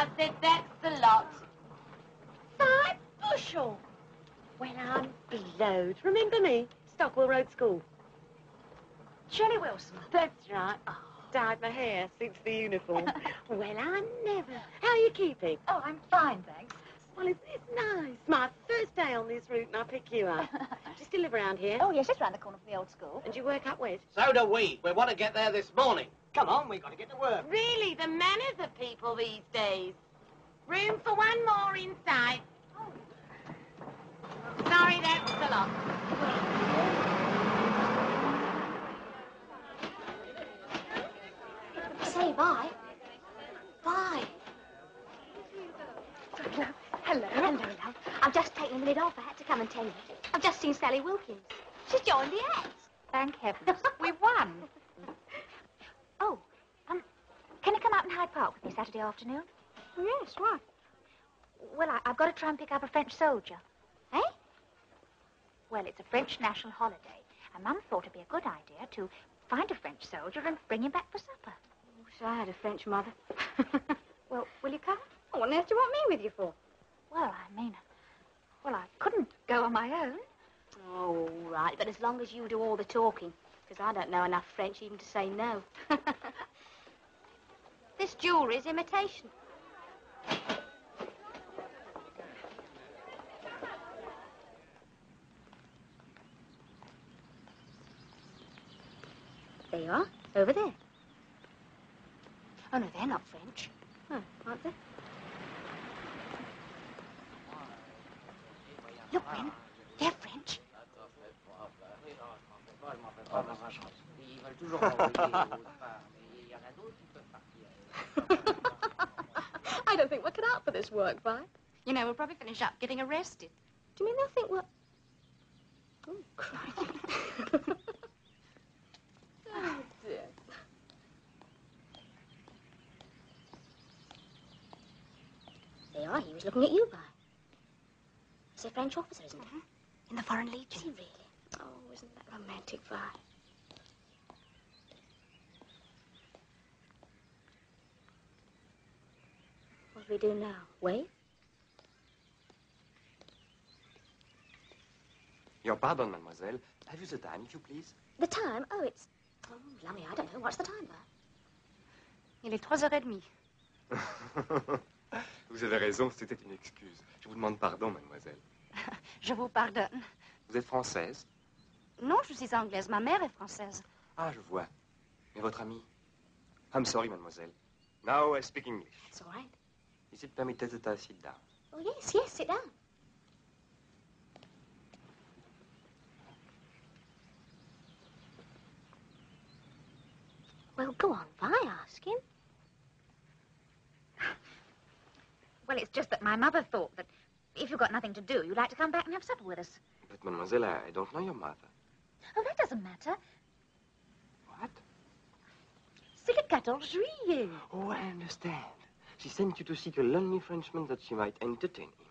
I said that's the lot. 5 bushel. Well, I'm blowed. Remember me? Stockwell Road School. Shirley Wilson. That's right. Oh, dyed my hair, suits the uniform. Well, I never. How are you keeping? Oh, I'm fine, thanks. Well, isn't it nice? My first day on this route and I pick you up. Do you still live around here? Oh, yes, just round the corner from the old school. And you work up west? So do we. We want to get there this morning. Come on, we've got to get to work. Really, the manners of people these days. Room for one more inside. Sorry, that's the lot. Say bye. Bye. Hello. Hello, love. I've just taken a minute off. I had to come and tell you. I've just seen Sally Wilkins. She's joined the act. Thank heavens. We won. Oh, can you come out in Hyde Park with me Saturday afternoon? Oh, yes, why? Well, I've got to try and pick up a French soldier. Eh? Well, it's a French national holiday, and Mum thought it'd be a good idea to find a French soldier and bring him back for supper. I wish I had a French mother. Well, will you come? Oh, what on earth do you want me with you for? Well, I couldn't go on my own. Oh, all right, but as long as you do all the talking, because I don't know enough French even to say no. This jewellery's imitation. There you are, over there. Oh, no, they're not French. Oh, aren't they? Look, Ben, they're French. I don't think we're cut out for this work, Vi. You know, we'll probably finish up getting arrested. Do you mean they'll think we're... Oh, crikey. Oh, dear. There you are, he was looking at you, Vi. He's a French officer, isn't he? In the Foreign Legion. Is he really? Oh, isn't that romantic, Vi? What do we do now? Wait? Your pardon, mademoiselle. Have you the time, if you please? The time? Oh, it's... Oh, lummy, I don't know. What's the time, Vi? Il est 3h30. Vous avez raison, c'était une excuse. Je vous demande pardon, mademoiselle. Je vous pardonne. Vous êtes française? Non, je suis anglaise. Ma mère est française. Ah, je vois. Mais votre amie? I'm sorry, mademoiselle. Now I speak English. It's all right. Is it permitted that I sit down? Oh, yes, yes, sit down. Well, go on, Vi, ask him. Well, it's just that my mother thought that if you've got nothing to do, you'd like to come back and have supper with us. But, mademoiselle, I don't know your mother. Oh, that doesn't matter. What? C'est le 14 juillet. Oh, I understand. She sent you to seek a lonely Frenchman that she might entertain him.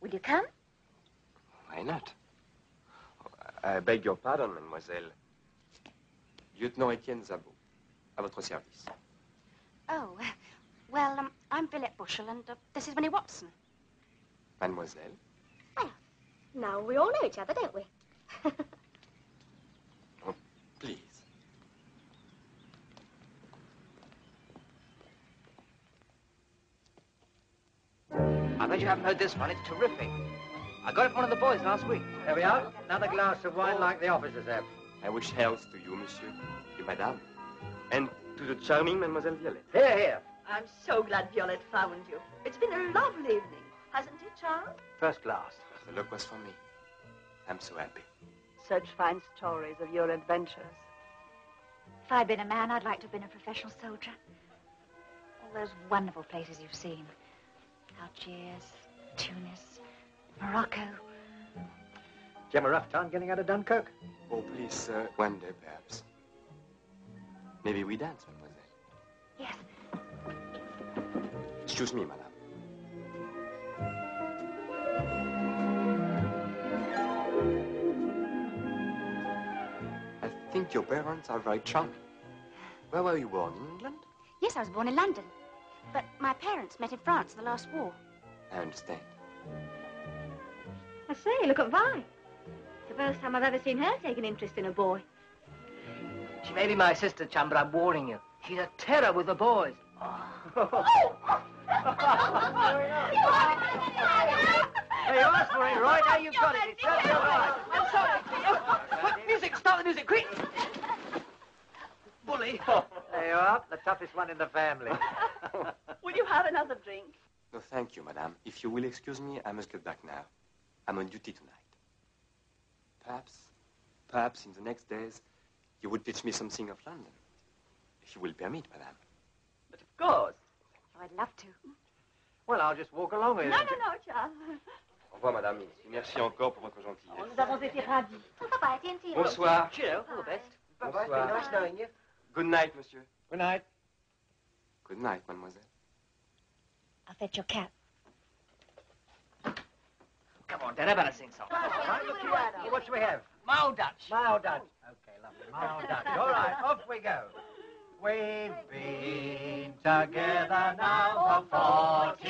Will you come? Why not? Oh, I beg your pardon, mademoiselle. Lieutenant Etienne Zabot, à votre service. Oh, well, I'm Violette Bushell, and this is Winnie Watson. Mademoiselle? Well, now we all know each other, don't we? Oh, please. I bet you haven't heard this one. It's terrific. I got it from one of the boys last week. There we are. Another glass of wine like the officers have. I wish health to you, monsieur, et madame, and to the charming Mademoiselle Violette. Here, here. I'm so glad Violette found you. It's been a lovely evening, hasn't it, Charles? First class. The luck was for me. I'm so happy. Such fine stories of your adventures. If I'd been a man, I'd like to have been a professional soldier. All those wonderful places you've seen. Algiers, Tunis, Morocco. Did you have a rough time getting out of Dunkirk? Oh, please, sir, one day, perhaps. Maybe we dance, mademoiselle. Yes. Excuse me, madame. I think your parents are very charming. Where were you born? In England? Yes, I was born in London. But my parents met in France in the last war. I understand. I say, look at Vi. It's the first time I've ever seen her take an interest in a boy. She may be my sister, chum, but I'm warning you. She's a terror with the boys. Hey, you asked for it, right? Now you've got it. It's just all right. I'm sorry. Quick, music. Start the music, quick. Bully. There you are, the toughest one in the family. Will you have another drink? No, thank you, madame. If you will excuse me, I must get back now. I'm on duty tonight. Perhaps in the next days, you would teach me something of London. If you will permit, madame. But of course. Oh, I'd love to. Well, I'll just walk along with you. No, Charles. Au revoir, madame. Merci encore pour votre gentillesse. Nous avons été ravis. Bye-bye, Tinty. Bonsoir. Cheerio, all the best. Bonsoir. Bye-bye. Nice knowing you. Good night, monsieur. Good night. Good night, mademoiselle. I'll fetch your cap. Come on, Dad, I better sing something. Right, look here. Well, what shall we have? Mild Dutch. Mild Dutch. Okay, lovely. Mild Dutch. All right, off we go. We've been together now for 40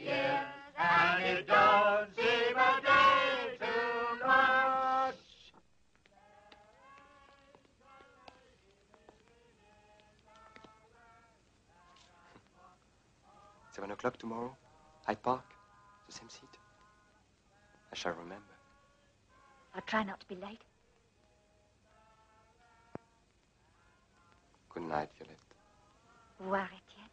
years, and it don't seem a day too much. 7 o'clock tomorrow, Hyde Park, the same seat. I shall remember. I'll try not to be late. Good night, Violette. Au revoir, Etienne.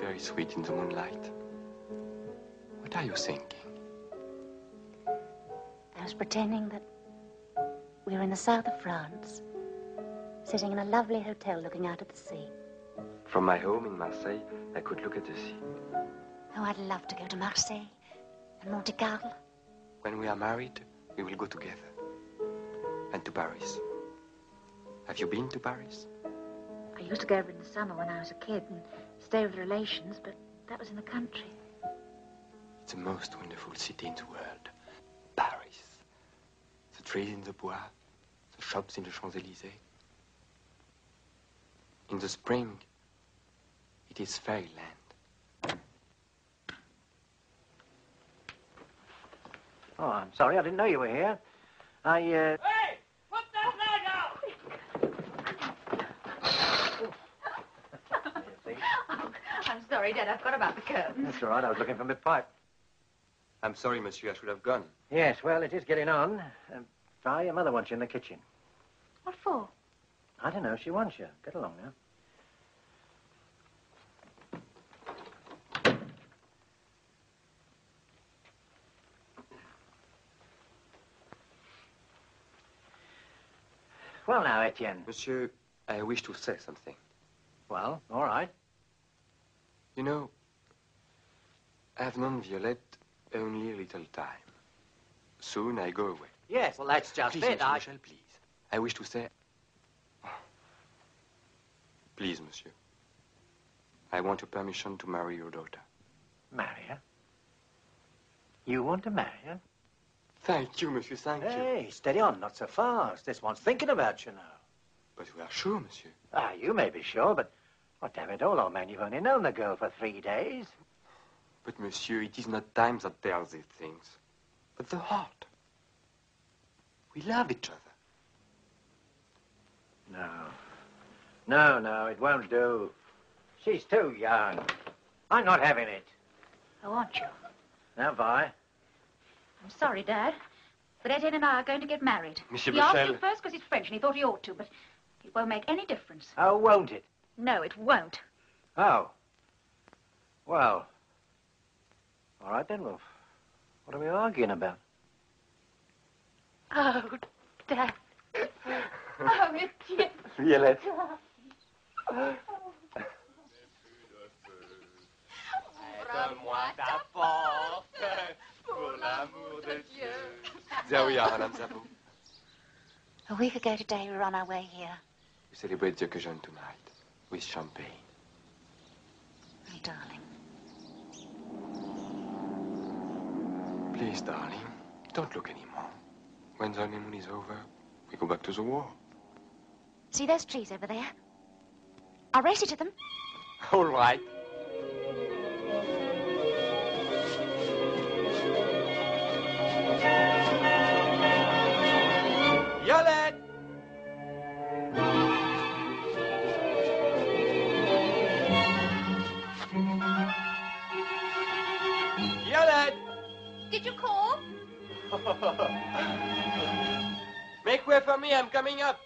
Very sweet in the moonlight. What are you thinking? I was pretending that we were in the south of France, sitting in a lovely hotel looking out at the sea. From my home in Marseille, I could look at the sea. Oh, I'd love to go to Marseille and Monte Carlo. When we are married, we will go together. And to Paris. Have you been to Paris? I used to go over in the summer when I was a kid and stay with relations, but that was in the country. It's the most wonderful city in the world. Paris. The trees in the bois, the shops in the Champs-Élysées. In the spring, it is fairyland. Oh, I'm sorry, I didn't know you were here. Hey! Put that leg out! I'm sorry, Dad. I forgot about the curtains. That's all right, I was looking for my pipe. I'm sorry, monsieur, I should have gone. Yes, well, it is getting on. Vi, your mother wants you in the kitchen. What for? I don't know, she wants you. Get along now. Well, now, Etienne. Monsieur, I wish to say something. Well, all right. You know, I have known Violette only a little time. Soon I go away. Yes, well, that's just Please, it. Monsieur Michel, please. I wish to say Please, monsieur. I want your permission to marry your daughter. Marry her? You want to marry her? Thank you, monsieur, thank you. Hey, steady on, not so fast. This one's thinking about you now. But you are sure, monsieur? Ah, you may be sure, but... Oh, damn it all, old man, you've only known the girl for 3 days. But, monsieur, it is not time that tells these things, but the heart. We love each other. No, it won't do. She's too young. I'm not having it. Oh, aren't you? Now, Vi. I'm sorry, Dad, but Etienne and I are going to get married. Monsieur He asked Michel. you first because he's French and he thought he ought to, but it won't make any difference. Oh, won't it? No, it won't. Oh. Well. All right, then. Well, what are we arguing about? Oh, Dad. Oh, Etienne. Violette. Donne-moi ta force pour l'amour de Dieu. There we are, Madame Zabo. A week ago today, we were on our way here. We celebrate the occasion tonight with champagne. My darling. Please, darling, don't look anymore. When the honeymoon is over, we go back to the war. See those trees over there? I'll race you to them. All right. Violette! Violette! Did you call? Make way for me, I'm coming up.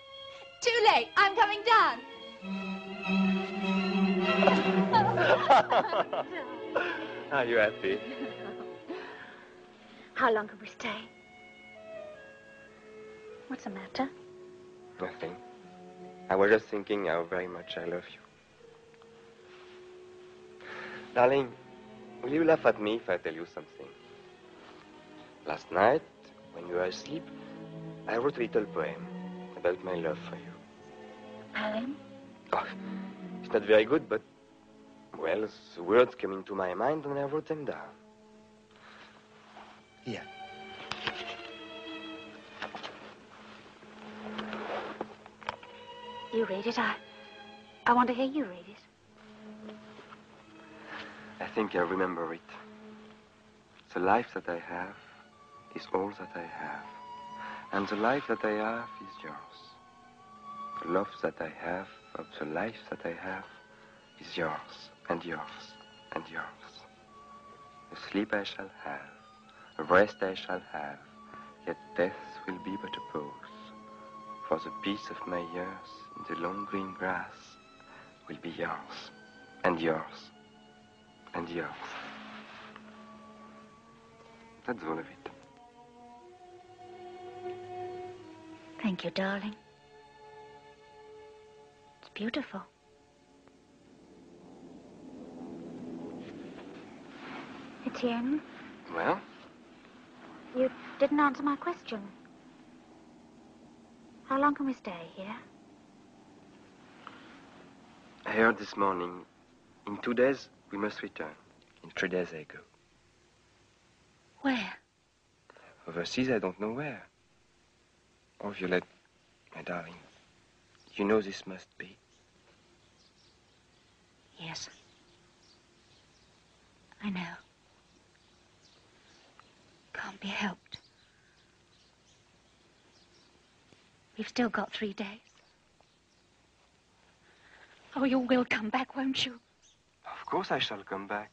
Too late. I'm coming down. Are you happy? How long can we stay? What's the matter? Nothing. I was just thinking how very much I love you. Darling, will you laugh at me if I tell you something? Last night, when you were asleep, I wrote a little poem about my love for you. Poem? Oh, it's not very good, but, well, the words came into my mind and I wrote them down. Here. You read it. I want to hear you read it. I think I remember it. The life that I have is all that I have. And the life that I have is yours. The love that I have of the life that I have is yours, and yours, and yours. The sleep I shall have, the rest I shall have, yet death will be but a pause. For the peace of my years in the long green grass will be yours, and yours, and yours. That's all of it. Thank you, darling. It's beautiful. Etienne, Well? you didn't answer my question. How long can we stay here? I heard this morning, in 2 days, we must return. In 3 days, I go. Where? Overseas, I don't know where. Oh, Violette, my darling, you know this must be. Yes. I know. Can't be helped. We've still got 3 days. Oh, you will come back, won't you? Of course I shall come back.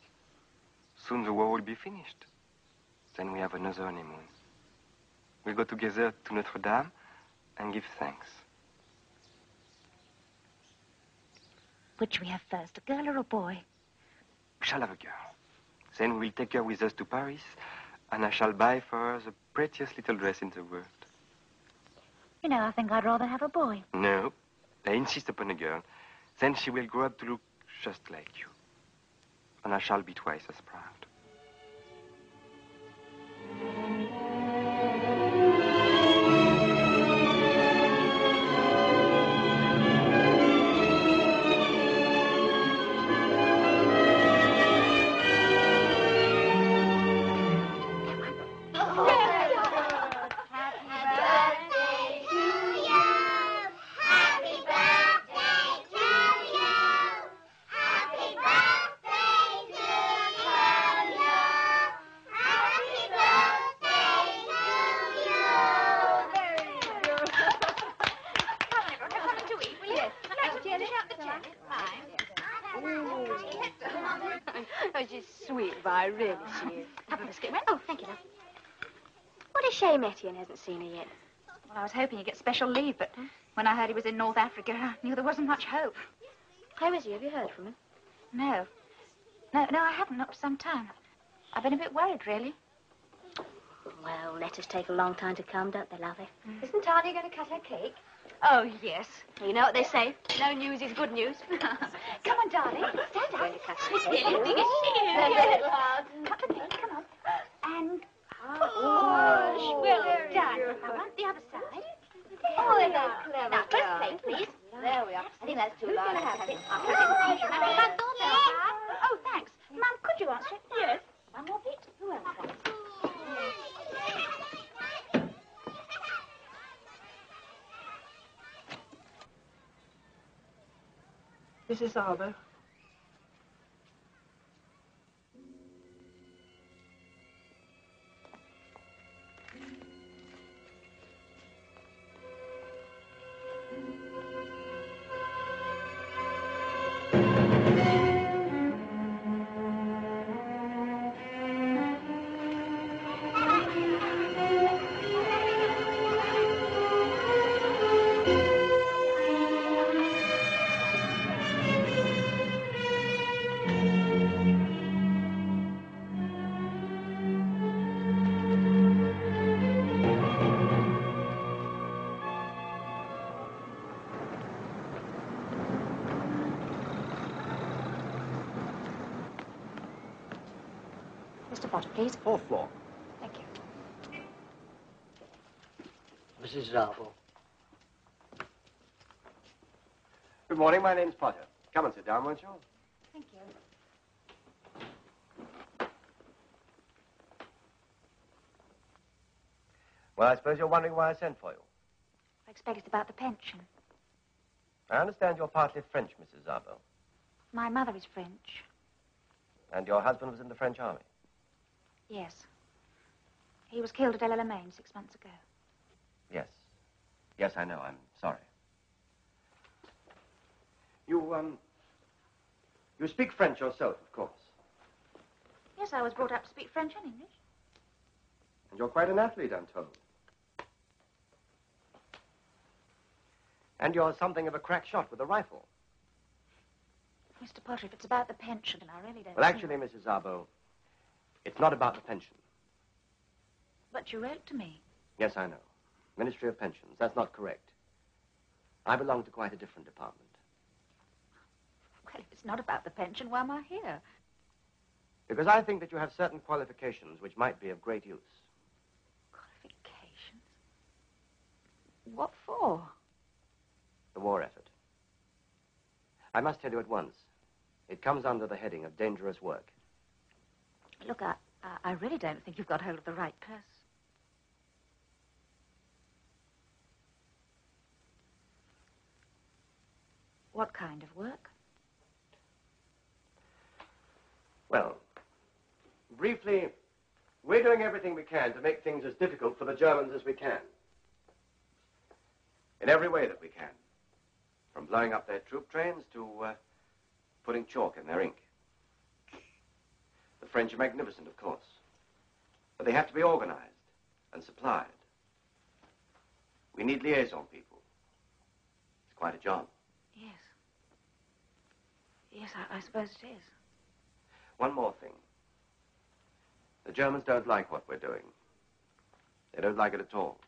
Soon the war will be finished. Then we have another honeymoon. We'll go together to Notre Dame and give thanks. Which we have first, a girl or a boy? We shall have a girl. Then we'll take her with us to Paris, and I shall buy for her the prettiest little dress in the world. You know, I think I'd rather have a boy. No, I insist upon a girl. Then she will grow up to look just like you. And I shall be twice as proud. want the cherry? Fine. Oh, she's sweet, Vi, really she is. Have a biscuit, Ren. Oh, thank you, love. What a shame Etienne hasn't seen her yet. Well, I was hoping he'd get special leave, but when I heard he was in North Africa, I knew there wasn't much hope. How is he? Have you heard from him? No, I haven't, not for some time. I've been a bit worried, really. Well, letters take a long time to come, don't they, lovey? Isn't Tanya going to cut her cake? Oh, yes. You know what they say, no news is good news. Come on, darling. Stand up. It's nearly as big as she is. Cut the cake, come on. And push. well done. I want the other side. Oh, they're clever. Now, first plate, please. There we are. I think that's too Who's large. gonna have it? Oh, thanks. Mum, could you answer it? Yes. One more bit. Who else has it? Mrs. Arbo. Mr. Potter, please. Fourth floor. Thank you. Mrs. Arbo. Good morning. My name's Potter. Come and sit down, won't you? Thank you. Well, I suppose you're wondering why I sent for you. I expect it's about the pension. I understand you're partly French, Mrs. Arbo. My mother is French. And your husband was in the French army. Yes. He was killed at El Alamain 6 months ago. Yes. Yes, I know. I'm sorry. You speak French yourself, of course. Yes, I was brought up to speak French and English. And you're quite an athlete, I'm told. And you're something of a crack shot with a rifle. Mr. Potter, if it's about the pension, then I really don't... Well, actually, Mrs. Arbo, it's not about the pension. But you wrote to me. Yes, I know. Ministry of Pensions. That's not correct. I belong to quite a different department. Well, if it's not about the pension, why am I here? Because I think that you have certain qualifications which might be of great use. Qualifications? What for? The war effort. I must tell you at once, it comes under the heading of dangerous work. Look, I really don't think you've got hold of the right person. What kind of work? Well, briefly, we're doing everything we can to make things as difficult for the Germans as we can. In every way that we can. From blowing up their troop trains to putting chalk in their ink. The French are magnificent, of course. But they have to be organized and supplied. We need liaison people. It's quite a job. Yes. Yes, I suppose it is. One more thing. The Germans don't like what we're doing. They don't like it at all.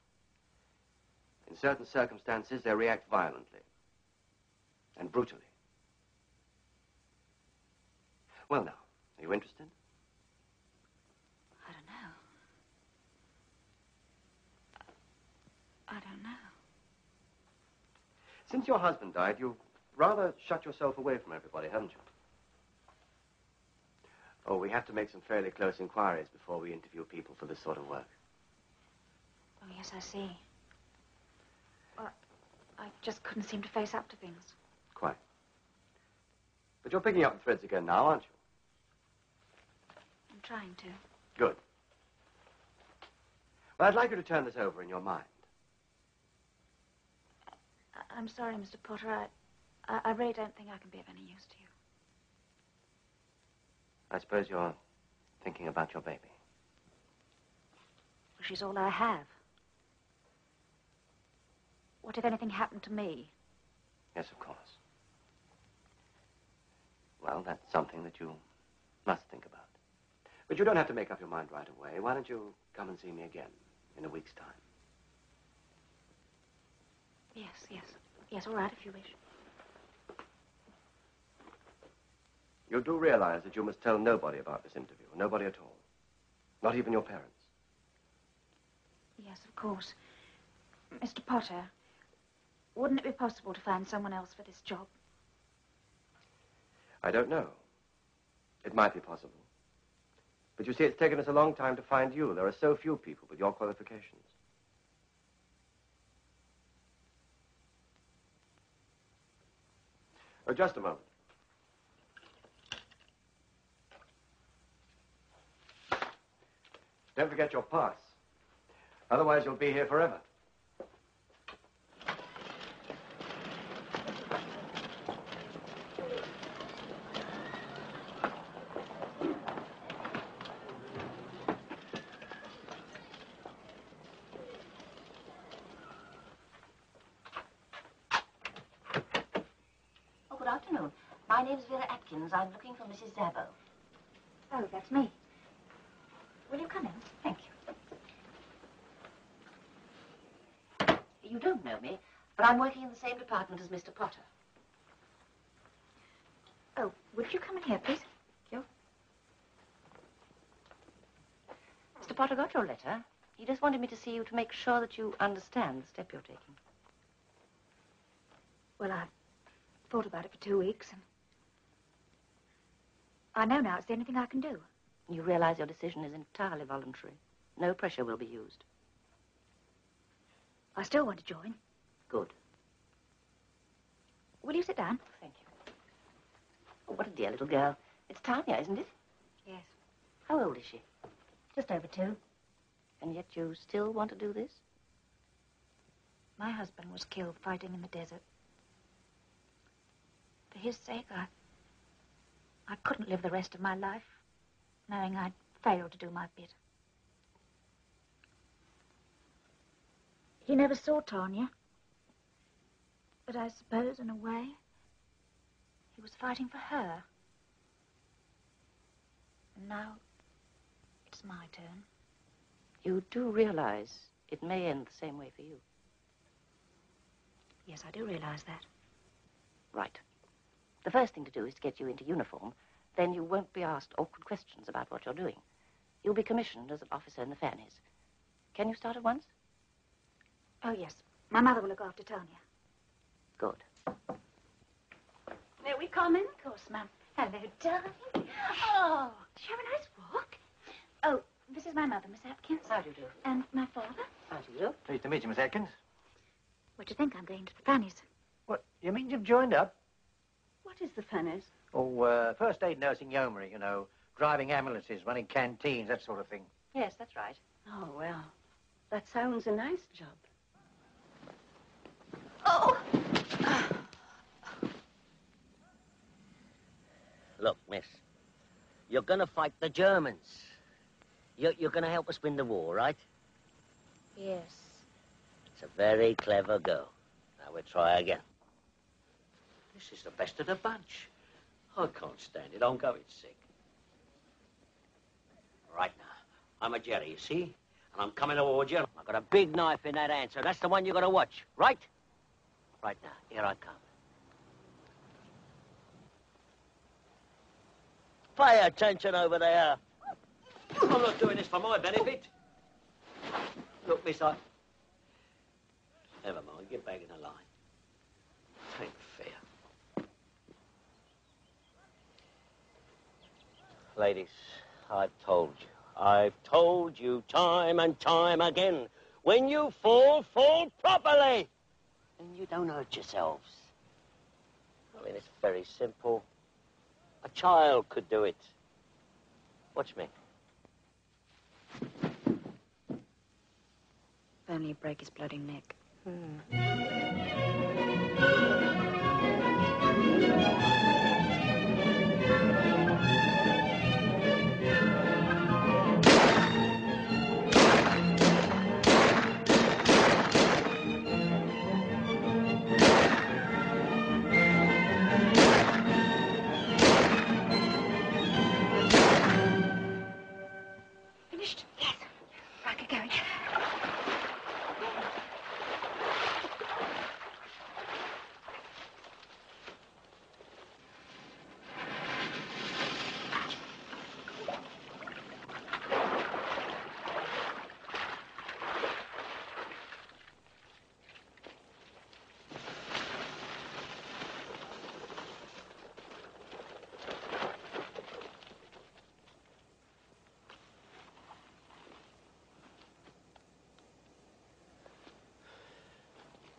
In certain circumstances, they react violently and brutally. Well, now, are you interested? I don't know. I don't know. Since your husband died, you've rather shut yourself away from everybody, haven't you? Oh, we have to make some fairly close inquiries before we interview people for this sort of work. Oh, yes, I see. Well, I just couldn't seem to face up to things. Quite. But you're picking up the threads again now, aren't you? I'm trying to. Good. Well, I'd like you to turn this over in your mind. I'm sorry, Mr. Potter. I really don't think I can be of any use to you. I suppose you're thinking about your baby. Well, she's all I have. What if anything happened to me? Yes, of course. Well, that's something that you must think about. But you don't have to make up your mind right away. Why don't you come and see me again in a week's time? Yes. Yes, all right, if you wish. You do realize that you must tell nobody about this interview. Nobody at all. Not even your parents. Yes, of course. Mr. Potter, wouldn't it be possible to find someone else for this job? I don't know. It might be possible. But you see, it's taken us a long time to find you. There are so few people with your qualifications. Oh, just a moment. Don't forget your pass. Otherwise, you'll be here forever. Oh, good afternoon. My name's Vera Atkins. I'm looking for Mrs. Zabo. Oh, that's me. Will you come in? Thank you. You don't know me, but I'm working in the same department as Mr. Potter. Oh, would you come in here, please? You? Mr. Potter got your letter. He just wanted me to see you to make sure that you understand the step you're taking. Well, I've thought about it for 2 weeks, and I know now it's the only thing I can do. You realize your decision is entirely voluntary. No pressure will be used. I still want to join. Good. Will you sit down? Thank you. Oh, what a dear little girl. It's Tanya, isn't it? Yes. How old is she? Just over 2. And yet you still want to do this? My husband was killed fighting in the desert. For his sake, I couldn't live the rest of my life knowing I'd failed to do my bit. He never saw Tanya. But I suppose, in a way, he was fighting for her. And now, it's my turn. You do realize it may end the same way for you. Yes, I do realize that. Right. The first thing to do is to get you into uniform. Then you won't be asked awkward questions about what you're doing. You'll be commissioned as an officer in the Fannies. Can you start at once? Oh, yes. My mother will look after Tanya. Good. May we come in? Of course, ma'am. Hello, darling. Oh, did you have a nice walk? Oh, this is my mother, Miss Atkins. How do you do? And my father. How do you do? Pleased to meet you, Miss Atkins. What do you think? I'm going to the Fannies. What, you mean you've joined up? What is the Fannies? Oh, first aid nursing yeomanry, you know. Driving ambulances, running canteens, that sort of thing. Yes, that's right. Oh, well, that sounds a nice job. Oh! Look, miss, you're going to fight the Germans. You're going to help us win the war, right? Yes. It's a very clever girl. Now we'll try again. This is the best of the bunch. I can't stand it. I'm going sick. Right now, I'm a Jerry, you see? And I'm coming towards you. I've got a big knife in that hand, so that's the one you've got to watch, right? Right now, here I come. Pay attention over there. I'm not doing this for my benefit. Look, miss, never mind, get back in the line. It ain't fair. Ladies, I've told you time and time again, when you fall properly. And you don't hurt yourselves. I mean, it's very simple. A child could do it. Watch me. If only he'd break his bloody neck.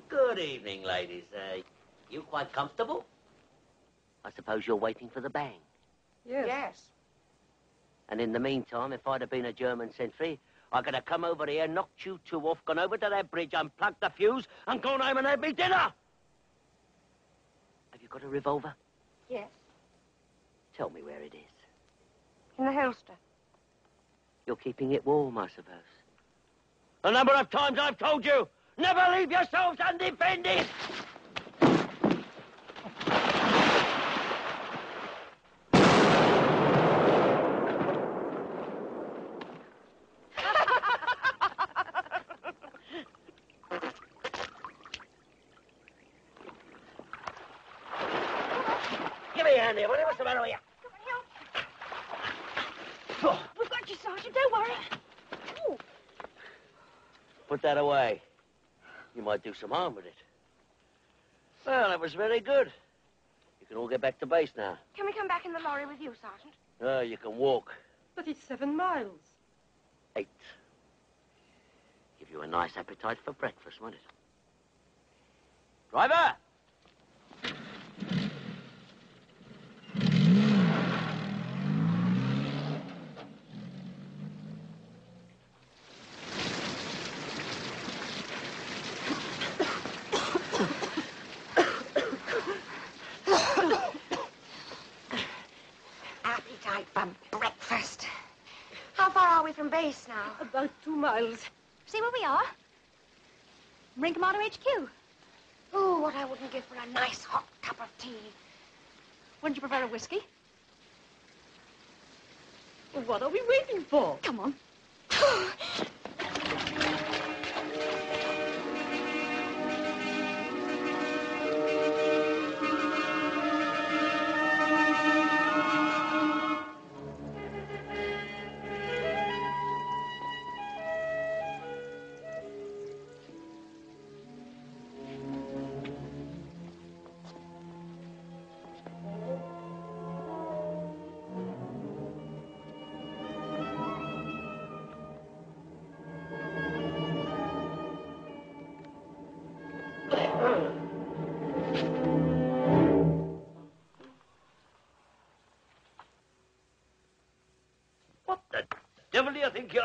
Good evening, ladies. You quite comfortable? I suppose you're waiting for the bang. Yes. And in the meantime, if I'd have been a German sentry, I could have come over here, knocked you two off, gone over to that bridge, unplugged the fuse, and gone home and had me dinner. Have you got a revolver? Yes. Tell me where it is. In the holster. You're keeping it warm, I suppose. A number of times I've told you, never leave yourselves undefended! Give me a hand here, will you? What's the matter with you? We've got you, Sergeant. Don't worry. Ooh. Put that away. You might do some harm with it. Well, that was very good. You can all get back to base now. Can we come back in the lorry with you, Sergeant? No, you can walk. But it's 7 miles. 8. Give you a nice appetite for breakfast, won't it? Driver! Appetite for breakfast. How far are we from base now? About 2 miles. See where we are? Rincomato HQ. Ooh, what I wouldn't give for a nice hot cup of tea. Wouldn't you prefer a whiskey? Well, what are we waiting for? Come on. What the devil do you think you're...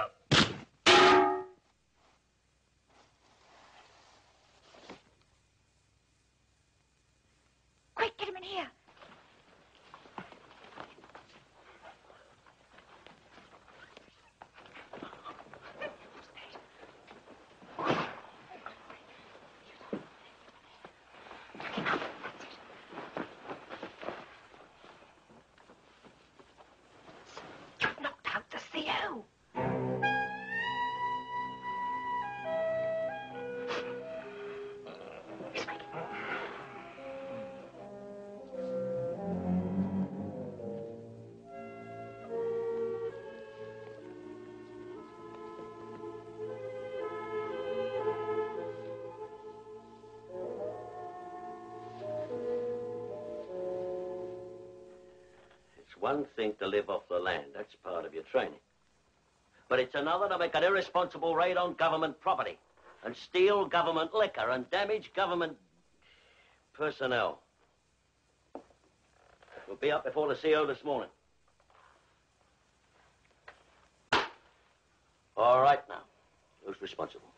Quick, get him in here. Knocked out the CO. It's one thing to live off the land. That's part of your training. But it's another to make an irresponsible raid on government property and steal government liquor and damage government personnel. We'll be up before the CO this morning. All right, now. Who's responsible?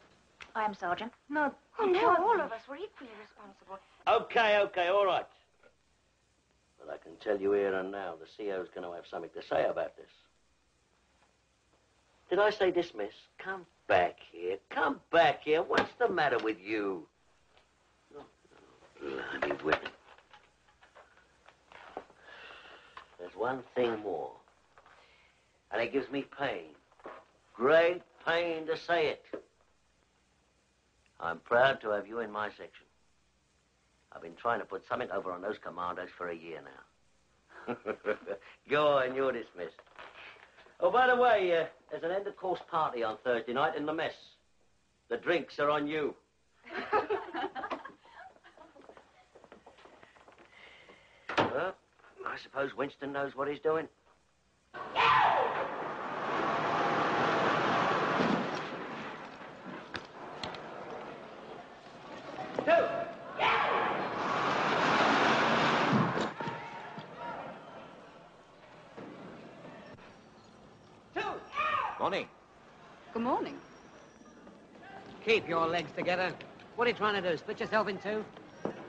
I am, Sergeant. No. Oh, no, all of us were equally responsible. Okay, all right. But I can tell you here and now, the CO's going to have something to say about this. Did I say dismiss? Come back here. Come back here. What's the matter with you? Oh, bloody women. There's one thing more. And it gives me pain. Great pain to say it. I'm proud to have you in my section. I've been trying to put something over on those commandos for a year now. Go on, you're dismissed. Oh, by the way, there's an end-of-course party on Thursday night in the mess. The drinks are on you. Well, I suppose Winston knows what he's doing. Two. Morning. Good morning. Keep your legs together. What are you trying to do, split yourself in two?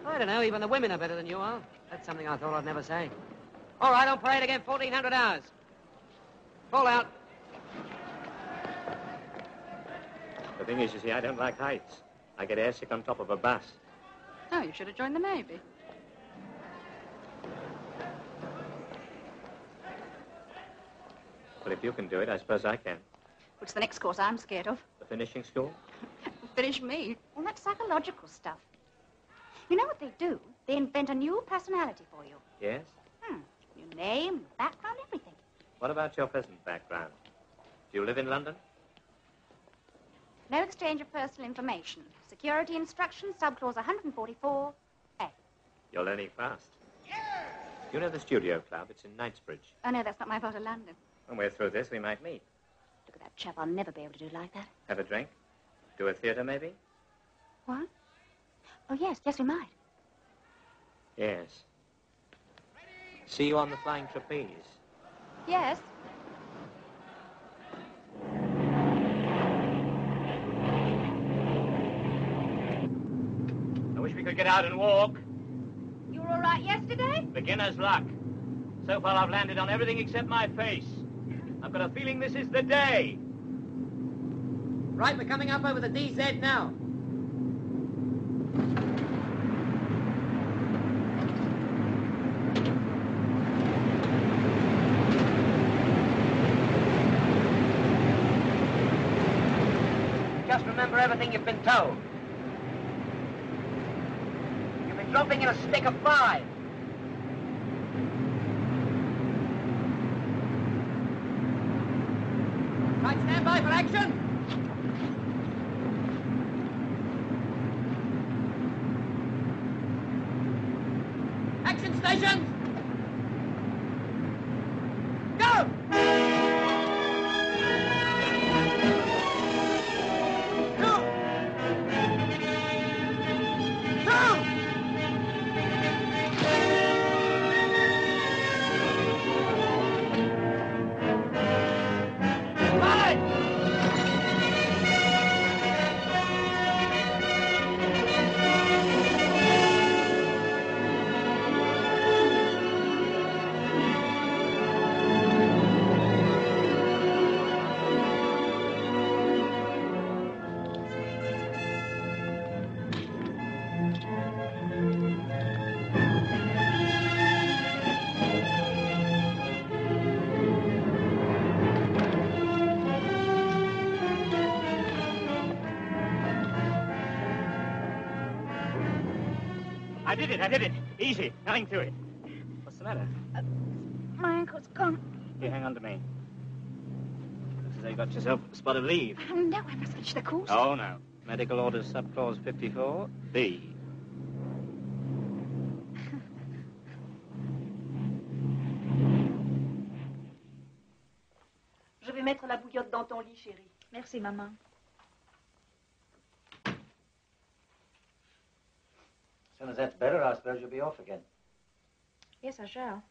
I don't know, even the women are better than you are. That's something I thought I'd never say. All right, on parade again, 1,400 hours. Fall out. The thing is, you see, I don't like heights. I get airsick on top of a bus. Oh, you should have joined the Navy. Well, if you can do it, I suppose I can. What's the next course I'm scared of? The finishing school? Finish me. Well, that's psychological stuff. You know what they do? They invent a new personality for you. Yes? Your name, background, everything. What about your present background? Do you live in London? No exchange of personal information. Security instructions, subclause 144A. You're learning fast. You know the studio club? It's in Knightsbridge. Oh, no, that's not my part of London. When we're through this, we might meet. Look at that chap. I'll never be able to do like that. Have a drink? Do a theatre, maybe? What? Oh, yes, we might. Yes. See you on the flying trapeze. Yes. I wish we could get out and walk. You were all right yesterday? Beginner's luck. So far, I've landed on everything except my face. I've got a feeling this is the day. Right, we're coming up over the DZ now. Just remember everything you've been told. You've been dropping in a stick of 5. Right, stand by for action. Action stations. Go! I did it. Easy. Nothing to it. What's the matter? My ankle's gone. You hang on to me. Looks as though you got yourself a spot of leave. Oh, no, I must reach the course. Oh, no. Medical orders subclause 54B. Je vais mettre la bouillotte dans ton lit, chérie. Merci, maman. As soon as that's better, I suppose you'll be off again. Yes, I shall.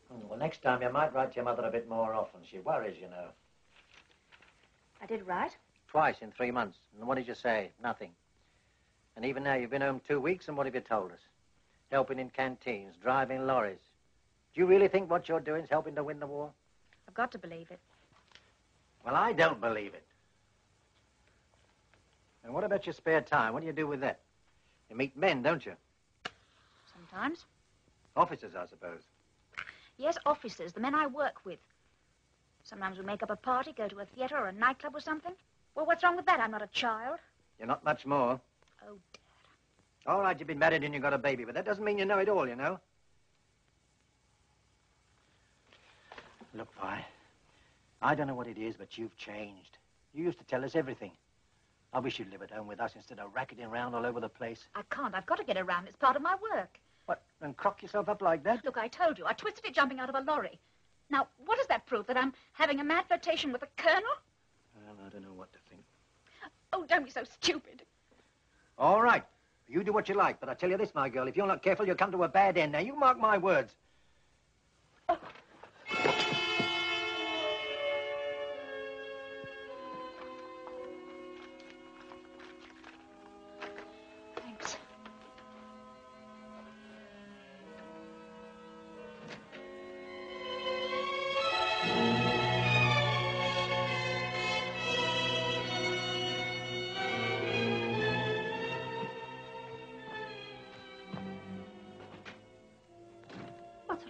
Well, next time you might write to your mother a bit more often. She worries, you know. I did write. Twice in 3 months. And what did you say? Nothing. And even now, you've been home 2 weeks, and what have you told us? Helping in canteens, driving lorries. Do you really think what you're doing is helping to win the war? I've got to believe it. Well, I don't believe it. And what about your spare time? What do you do with that? You meet men, don't you? Sometimes. Officers, I suppose. Yes, officers, the men I work with. Sometimes we make up a party, go to a theatre or a nightclub or something. Well, what's wrong with that? I'm not a child. You're not much more. Oh, Dad. All right, you've been married and you got a baby, but that doesn't mean you know it all, you know. Look, Vi, I don't know what it is, but you've changed. You used to tell us everything. I wish you'd live at home with us instead of racketing around all over the place. I can't. I've got to get around. It's part of my work. What, and crock yourself up like that? Look, I told you. I twisted it jumping out of a lorry. Now, what does that prove? That I'm having a mad flirtation with a colonel? Well, I don't know what to think. Oh, don't be so stupid. All right. You do what you like, but I tell you this, my girl, if you're not careful, you'll come to a bad end. Now, you mark my words. Oh.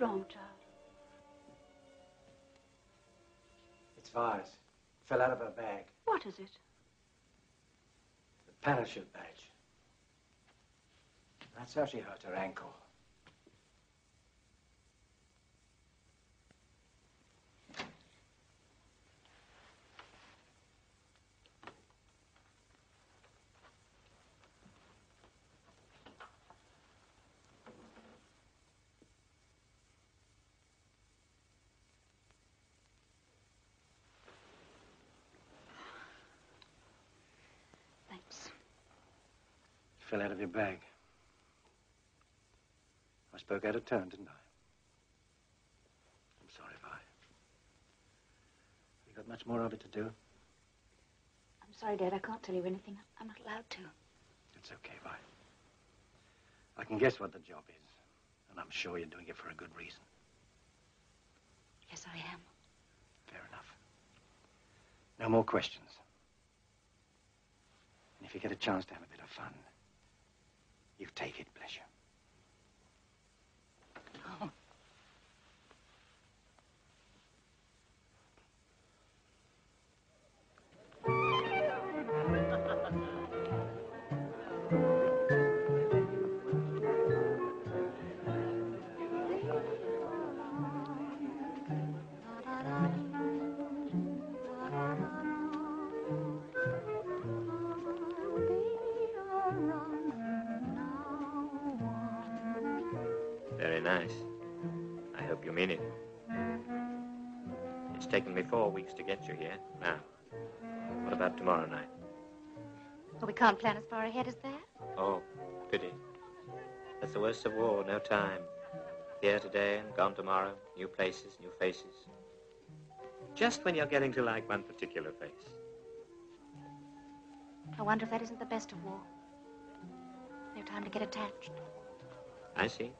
wrong, Charles? It's Vi's. Fell out of her bag. What is it? The parachute badge. That's how she hurt her ankle. Fell out of your bag. I spoke out of turn, didn't I? I'm sorry, Vi. You got much more of it to do? I'm sorry, Dad. I can't tell you anything. I'm not allowed to. It's okay, Vi. I can guess what the job is, and I'm sure you're doing it for a good reason. Yes, I am. Fair enough. No more questions. And if you get a chance to have a bit of fun, you take it, bless you. Oh. Very nice. I hope you mean it. It's taken me 4 weeks to get you here. Now, what about tomorrow night? Well, we can't plan as far ahead as that. Oh, pity. That's the worst of war, no time. Here today and gone tomorrow, new places, new faces. Just when you're getting to like one particular face. I wonder if that isn't the best of war. No time to get attached. I see.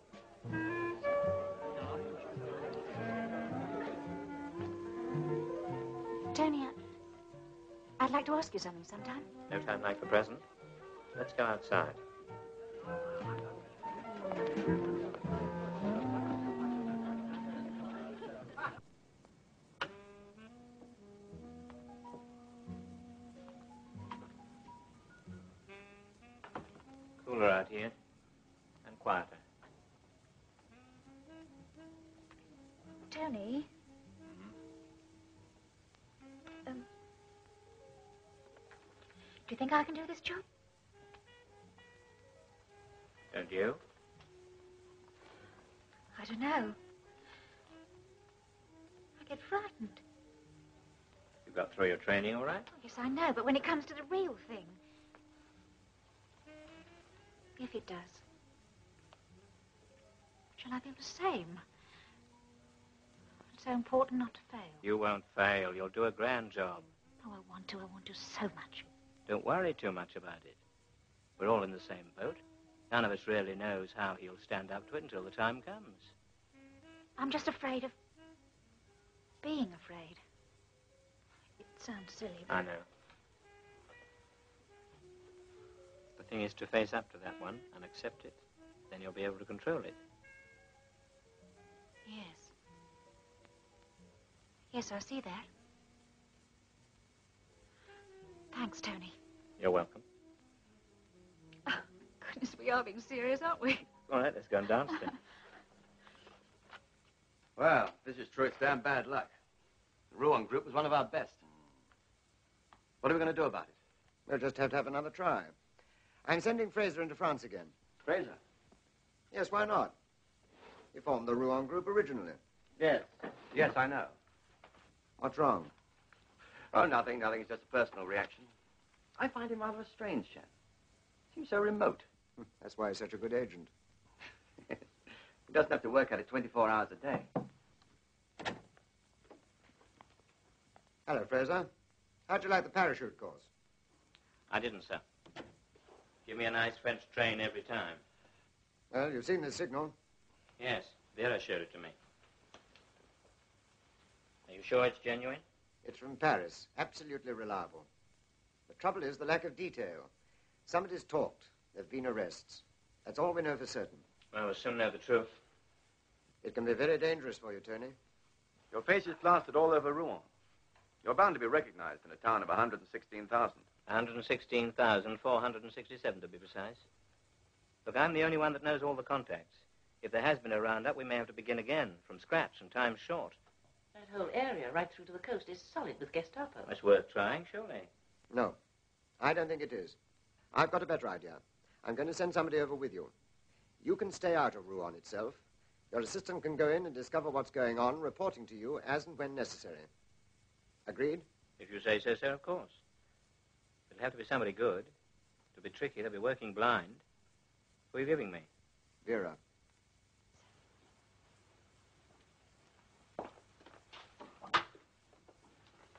Tony, I'd like to ask you something sometime. No time like the present. Let's go outside. Cooler out here and quieter. Tony? Do you think I can do this job? Don't you? I don't know. I get frightened. You got through your training all right? Oh, yes, I know, but when it comes to the real thing... If it does... Shall I be able to say? It's so important not to fail. You won't fail. You'll do a grand job. Oh, I want to so much. Don't worry too much about it. We're all in the same boat. None of us really knows how he'll stand up to it until the time comes. I'm just afraid of being afraid. It sounds silly, but... I know. The thing is to face up to that one and accept it. Then you'll be able to control it. Yes. Yes, I see that. Thanks, Tony. You're welcome. Oh, goodness, we are being serious, aren't we? All right, let's go and dance then. Well, this is true. It's damn bad luck. The Rouen group was one of our best. What are we going to do about it? We'll just have to have another try. I'm sending Fraser into France again. Fraser? Yes, why not? He formed the Rouen group originally. Yes. Yes, I know. What's wrong? Oh, nothing, nothing. It's just a personal reaction. I find him rather a strange chap. Seems so remote. That's why he's such a good agent. He doesn't have to work at it 24 hours a day. Hello, Fraser. How'd you like the parachute course? I didn't, sir. Give me a nice French train every time. Well, you've seen the signal. Yes, Vera showed it to me. Are you sure it's genuine? It's from Paris. Absolutely reliable. The trouble is the lack of detail. Somebody's talked. There have been arrests. That's all we know for certain. Well, we'll soon know the truth. It can be very dangerous for you, Tony. Your face is plastered all over Rouen. You're bound to be recognized in a town of 116,000. 116,467 to be precise. Look, I'm the only one that knows all the contacts. If there has been a roundup, we may have to begin again, from scratch, and time's short. That whole area right through to the coast is solid with Gestapo. It's worth trying, surely. No, I don't think it is. I've got a better idea. I'm going to send somebody over with you. You can stay out of Rouen itself. Your assistant can go in and discover what's going on, reporting to you as and when necessary. Agreed? If you say so, sir, of course. It'll have to be somebody good. It'll be tricky. They'll be working blind. Who are you giving me? Vera.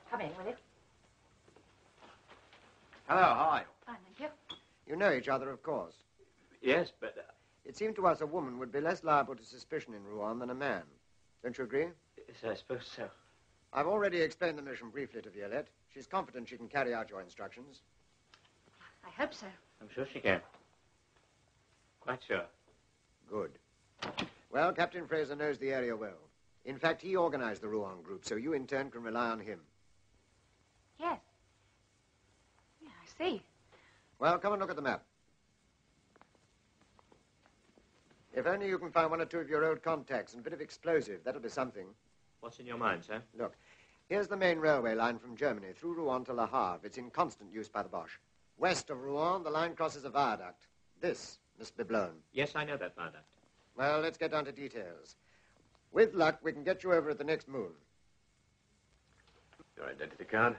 Come in, will you? Hello, how are you? Fine, thank you. You know each other, of course. Yes, but... It seemed to us a woman would be less liable to suspicion in Rouen than a man. Don't you agree? Yes, I suppose so. I've already explained the mission briefly to Violette. She's confident she can carry out your instructions. I hope so. I'm sure she can. Quite sure. Good. Well, Captain Fraser knows the area well. In fact, he organized the Rouen group, so you in turn can rely on him. Yes. Yeah, I see. Well, come and look at the map. If only you can find one or two of your old contacts and a bit of explosive, that'll be something. What's in your mind, sir? Look, here's the main railway line from Germany through Rouen to Le Havre. It's in constant use by the Boche. West of Rouen, the line crosses a viaduct. This must be blown. Yes, I know that viaduct. Well, let's get down to details. With luck, we can get you over at the next moon. Your identity card,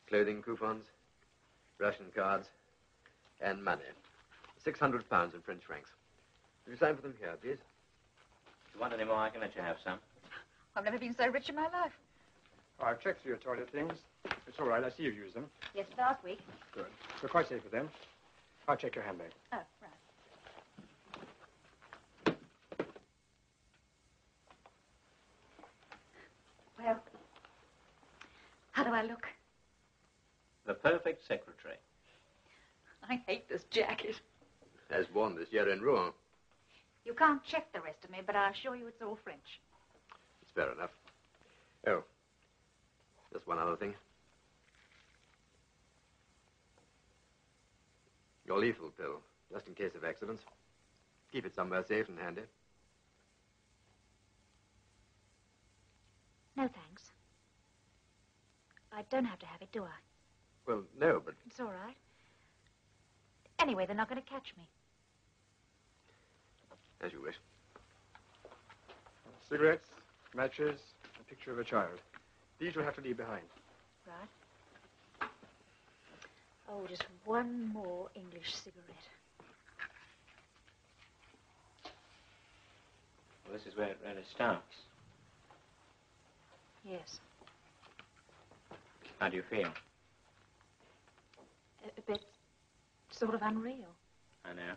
clothing coupons, Russian cards, and money. 600 pounds in French francs. Will you sign for them here, please? If you want any more, I can let you have some. I've never been so rich in my life. Oh, I've checked through your toilet things. It's all right. I see you've used them. Yes, last week. Good. We're quite safe with them. I'll check your handbag. Oh, right. Well, how do I look? The perfect secretary. I hate this jacket. As worn this year in Rouen. You can't check the rest of me, but I assure you it's all French. It's fair enough. Oh, just one other thing. Your lethal pill, just in case of accidents. Keep it somewhere safe and handy. No, thanks. I don't have to have it, do I? Well, no, but... It's all right. Anyway, they're not going to catch me. As you wish. Cigarettes, matches, a picture of a child. These you'll have to leave behind. Right. Oh, just one more English cigarette. Well, this is where it really starts. Yes. How do you feel? A bit sort of unreal. I know.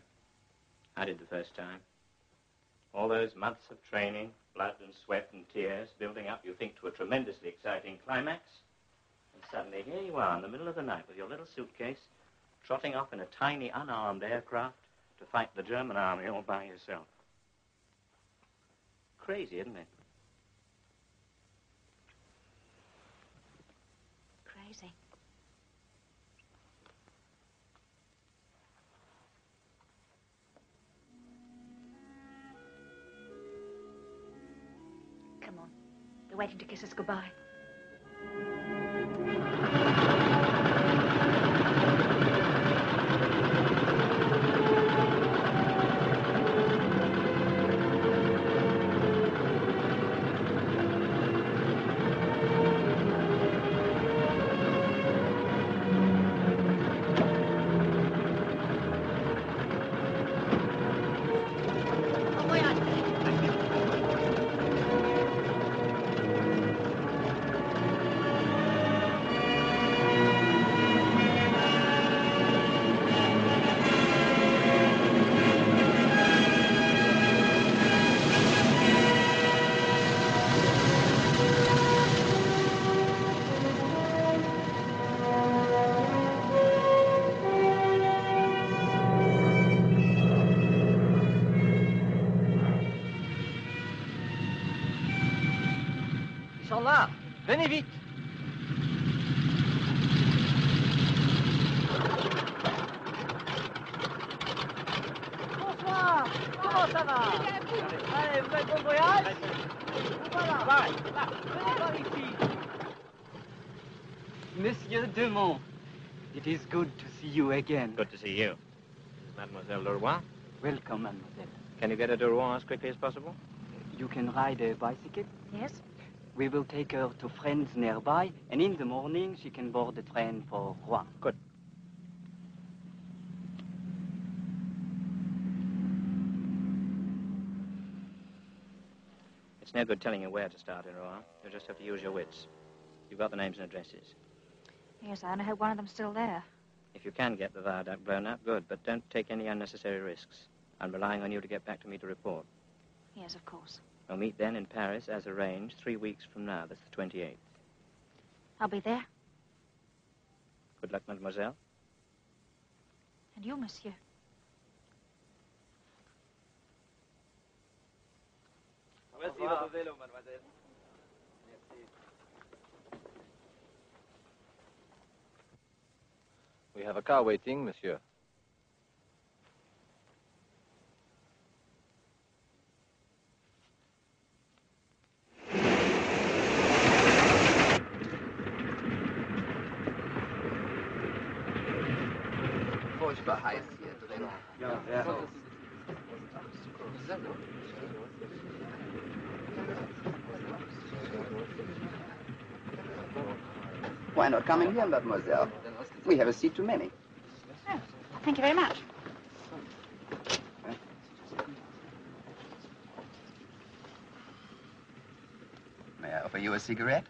I did the first time. All those months of training, blood and sweat and tears, building up, you think, to a tremendously exciting climax. And suddenly, here you are in the middle of the night with your little suitcase, trotting off in a tiny, unarmed aircraft to fight the German army all by yourself. Crazy, isn't it? Crazy. Come on. They're waiting to kiss us goodbye. sont là. Venez vite. Bonsoir. Comment ça va? Allez, vous faites bon voyage? Voilà. Venez par ici. Monsieur Dumont, it is good to see you again. Good to see you. Mademoiselle Leroy? Welcome, mademoiselle. Can you get her to Rouen as quickly as possible? You can ride a bicycle? Yes. We will take her to friends nearby, and in the morning she can board the train for Rouen. Good. It's no good telling you where to start in Rouen. You'll just have to use your wits. You've got the names and addresses. Yes, I only hope one of them's still there. If you can get the viaduct blown up, good, but don't take any unnecessary risks. I'm relying on you to get back to me to report. Yes, of course. We'll meet then in Paris, as arranged, 3 weeks from now. That's the 28th. I'll be there. Good luck, mademoiselle. And you, monsieur. Voici votre vélo, mademoiselle. Merci. We have a car waiting, monsieur. Furchtbar heiß hier drin. Ja. Why not come in here, mademoiselle? We have a seat too many. Oh, thank you very much. May I offer you a cigarette?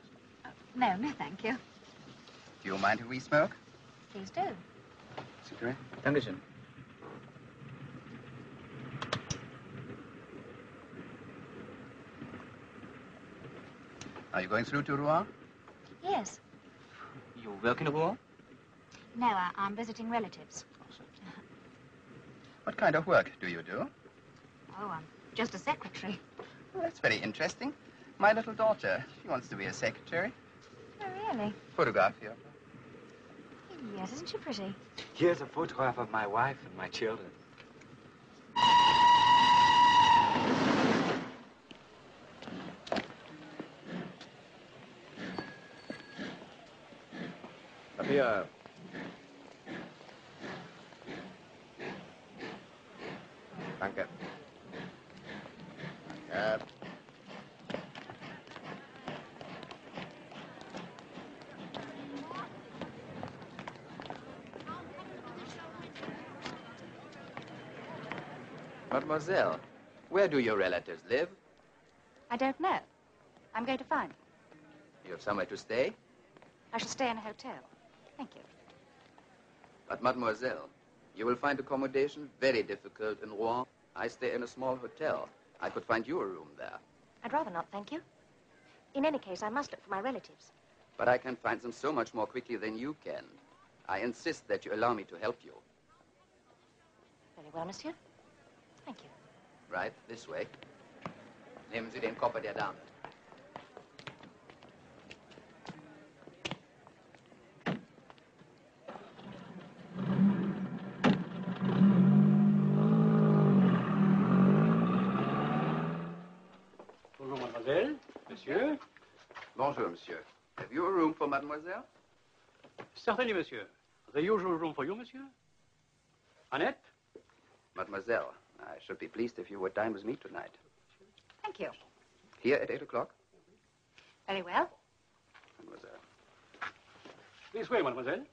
No, no, thank you. Do you mind if we smoke? Please do. Cigarette? Dankeschön. Are you going through to Rouen? Yes. You work in Rouen? No, I'm visiting relatives. What kind of work do you do? Oh, I'm just a secretary. Well, that's very interesting. My little daughter, she wants to be a secretary. Oh, really? Photograph here. Yes, isn't she pretty? Here's a photograph of my wife and my children. Up here. Danke. Danke. Mademoiselle, where do your relatives live? I don't know. I'm going to find them. You have somewhere to stay? I shall stay in a hotel. Thank you. But, mademoiselle, you will find accommodation very difficult in Rouen. I stay in a small hotel. I could find you a room there. I'd rather not, thank you. In any case, I must look for my relatives. But I can find them so much more quickly than you can. I insist that you allow me to help you. Very well, monsieur. Thank you. Right, this way. Nehmen Sie den Koffer der Dame. Bonjour, mademoiselle. Monsieur. Bonjour, monsieur. Have you a room for mademoiselle? Certainly, monsieur. The usual room for you, monsieur. Annette? Mademoiselle, I should be pleased if you would dine with me tonight. Thank you. Here at 8 o'clock? Very well. Mademoiselle. This way, mademoiselle.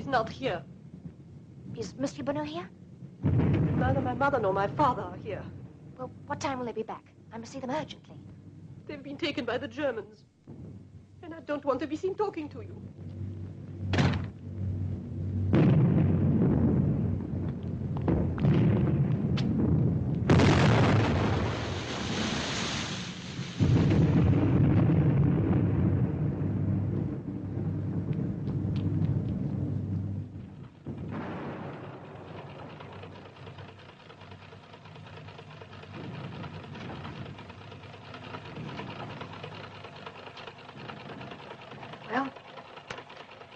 not here. Is Monsieur Bonneau here? Neither my mother nor my father are here. Well, what time will they be back? I must see them urgently. They've been taken by the Germans. And I don't want to be seen talking to you.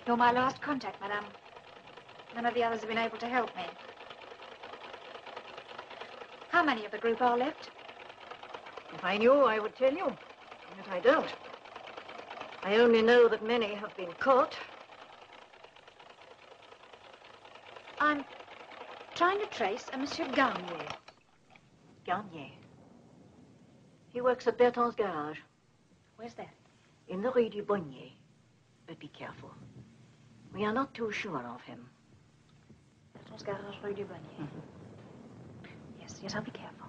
You're my last contact, madame. None of the others have been able to help me. How many of the group are left? If I knew, I would tell you. But I don't. I only know that many have been caught. I'm trying to trace a Monsieur Garnier. Garnier. He works at Bertrand's garage. Where's that? In the Rue du Bonnier. But be careful. We are not too sure of him. Bertrand's garage, Rue du Bonnier. Yes, yes, I'll be careful.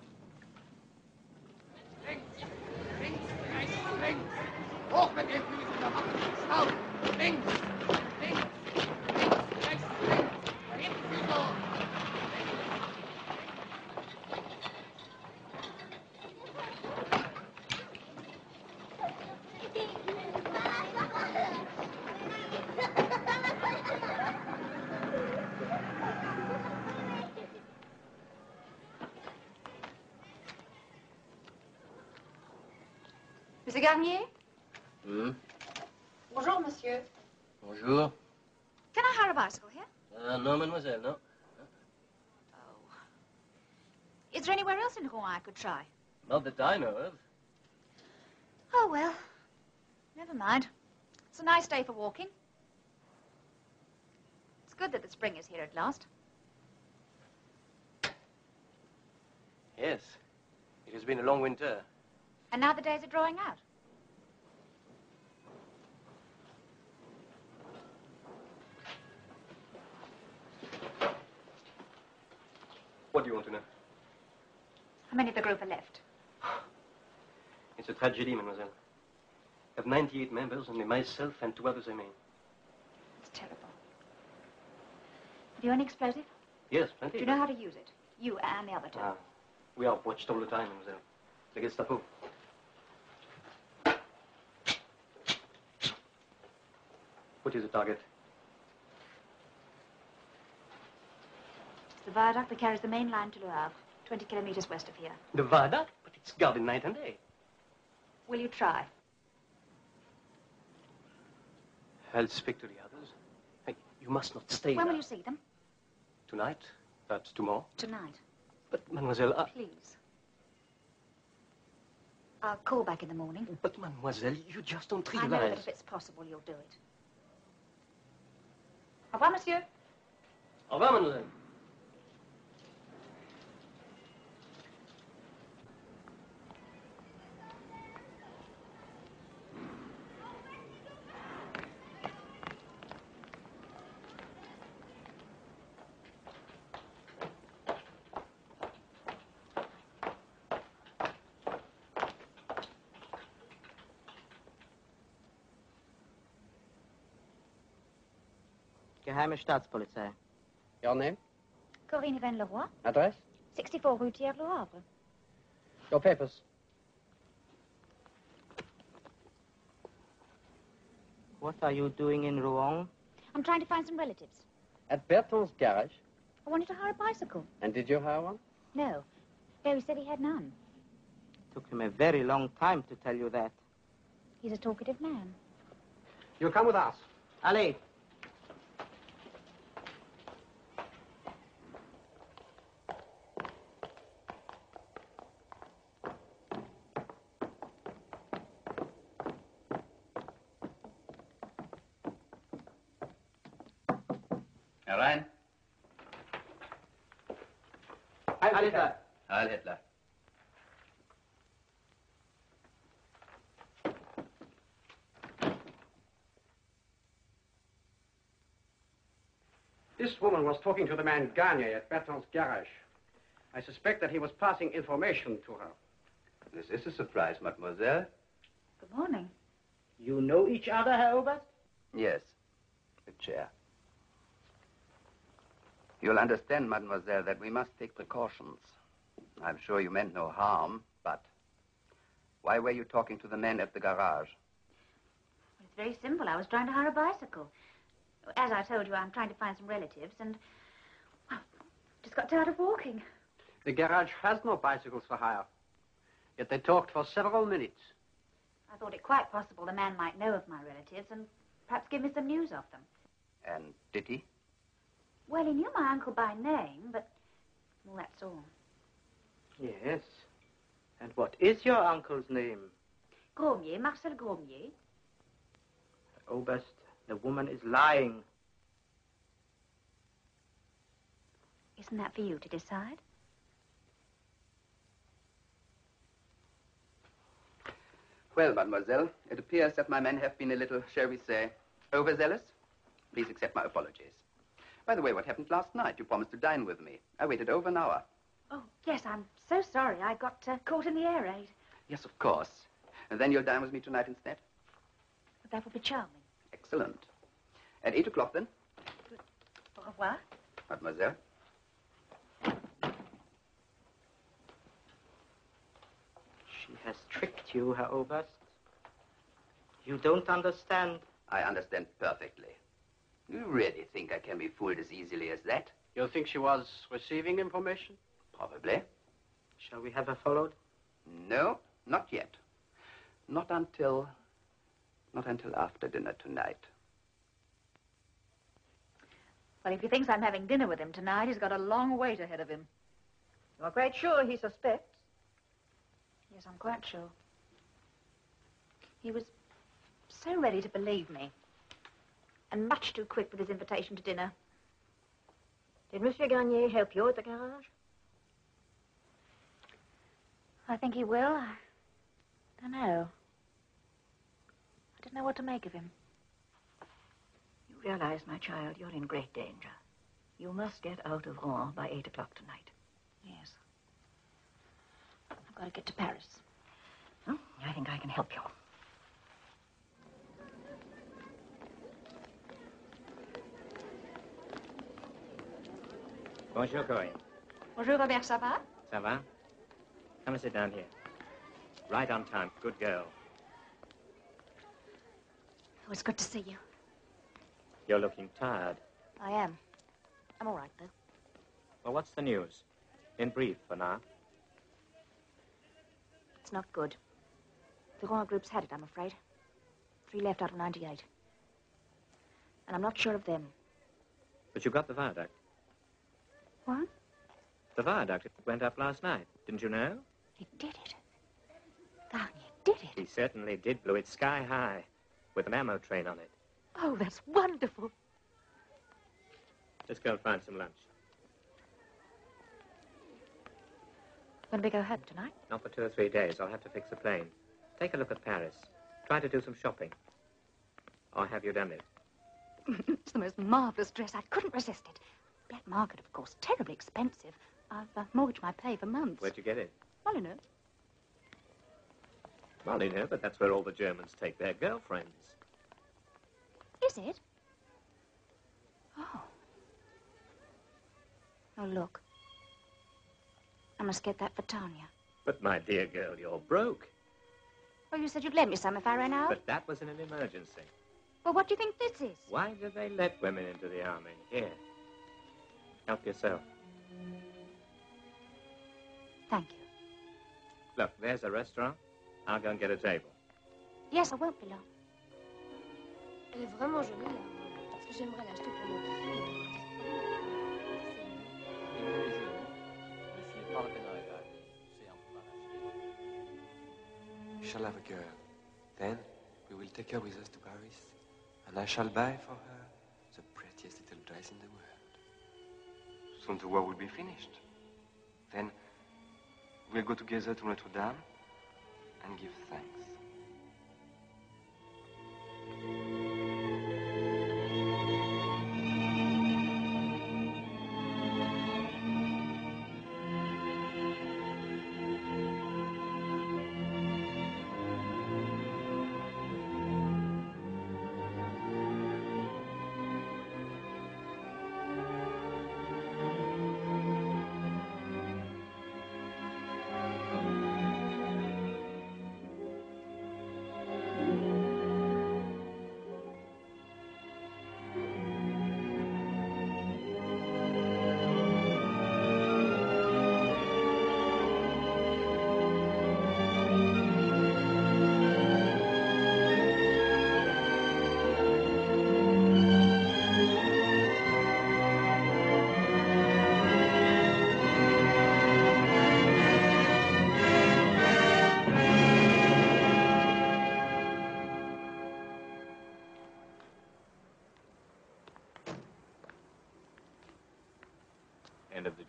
Hoch mit den Füßen, da macht es laut. Links, links, links, rechts, links. Da hinten Füße hoch. Monsieur Garnier? Bonjour, monsieur. Bonjour. Can I hire a bicycle here? No, mademoiselle, no. Is there anywhere else in Rouen I could try? Not that I know of. Oh, well. Never mind. It's a nice day for walking. It's good that the spring is here at last. Yes. It has been a long winter. And now the days are drawing out. What do you want to know? How many of the group are left? It's a tragedy, mademoiselle. I have 98 members, only myself and 2 others remain. It's terrible. Have you an explosive? Yes, plenty. Do you know how to use it? You and the other two. We are watched all the time, mademoiselle. The Gestapo. What is the target? It's the viaduct that carries the main line to Le Havre, 20 kilometers west of here. The viaduct? But it's guarded night and day. Will you try? I'll speak to the others. Hey, you must not stay When there. will you see them? Tonight? Perhaps tomorrow? Tonight. But, mademoiselle, Please. I'll call back in the morning. But, mademoiselle, you just don't I realize. know that if it's possible, you'll do it. Au revoir, monsieur. Au revoir, mademoiselle. Geheime Staatspolizei. Your name? Corinne Van Leroy, Address? 64 Rue Thiers, Le Havre. Your papers. What are you doing in Rouen? I'm trying to find some relatives. At Bertrand's garage? I wanted to hire a bicycle. And did you hire one? No. Barry said he had none. Took him a very long time to tell you that. He's a talkative man. You'll come with us. Allez. Herein. Heil Hitler. Heil Hitler. This woman was talking to the man Gagne at Bertrand's garage. I suspect that he was passing information to her. This is a surprise, mademoiselle. Good morning. You know each other, Herr Oberst? Yes. A chair. You'll understand, mademoiselle, that we must take precautions. I'm sure you meant no harm, but why were you talking to the men at the garage? It's very simple. I was trying to hire a bicycle. As I told you, I'm trying to find some relatives, and well, just got tired of walking. The garage has no bicycles for hire. Yet they talked for several minutes. I thought it quite possible the man might know of my relatives and perhaps give me some news of them. And did he? Well, he knew my uncle by name, but well, that's all. Yes. And what is your uncle's name? Gromier, Marcel Gromier. Oberst, the woman is lying. Isn't that for you to decide? Well, mademoiselle, it appears that my men have been a little, shall we say, overzealous. Please accept my apologies. By the way, what happened last night? You promised to dine with me. I waited over an hour. Oh, yes, I'm so sorry. I got caught in the air raid. Yes, of course. And then you'll dine with me tonight instead? But that would be charming. Excellent. At 8 o'clock, then? Au revoir. Mademoiselle? She has tricked you, Herr Oberst. You don't understand. I understand perfectly. You really think I can be fooled as easily as that? You think she was receiving information? Probably. Shall we have her followed? No, not yet. Not until after dinner tonight. Well, if he thinks I'm having dinner with him tonight, he's got a long wait ahead of him. You're quite sure he suspects? Yes, I'm quite sure. He was so ready to believe me. And much too quick with his invitation to dinner. Did Monsieur Garnier help you at the garage? I think he will. I don't know. I don't know what to make of him. You realize, my child, you're in great danger. You must get out of Rouen by 8 o'clock tonight. Yes. I've got to get to Paris. Hmm? I think I can help you. Bonjour, Corinne. Bonjour, Robert, ça va? Ça va? Come and sit down here. Right on time. Good girl. Oh, it's good to see you. You're looking tired. I am. I'm all right, though. Well, what's the news? In brief, for now. It's not good. The Rouen group's had it, I'm afraid. 3 left out of 98. And I'm not sure of them. But you got the viaduct. What? The viaduct went up last night. Didn't you know? He did it. Garnier did it. He certainly did. Blew it sky high with an ammo train on it. Oh, that's wonderful. Let's go and find some lunch. When do we go home tonight? Not for 2 or 3 days. I'll have to fix a plane. Take a look at Paris. Try to do some shopping. Or have you done it? It's the most marvelous dress. I couldn't resist it. Black market, of course. Terribly expensive. I've mortgaged my pay for months. Where'd you get it? Molyneux. Molyneux, but that's where all the Germans take their girlfriends. Is it? Oh. Oh, look. I must get that for Tanya. But, my dear girl, you're broke. Well, you said you'd lend me some if I ran out. But that was in an emergency. Well, what do you think this is? Why do they let women into the army? Here. Help yourself. Thank you. Look, there's a restaurant. I'll go and get a table. Yes, I won't be long. Elle est vraiment jolie, là. Est-ce que j'aimerais l'acheter pour mon fille? We shall have a girl. Then we will take her with us to Paris, and I shall buy for her the prettiest little dress in the world. Soon the war will be finished. Then we'll go together to Notre Dame and give thanks.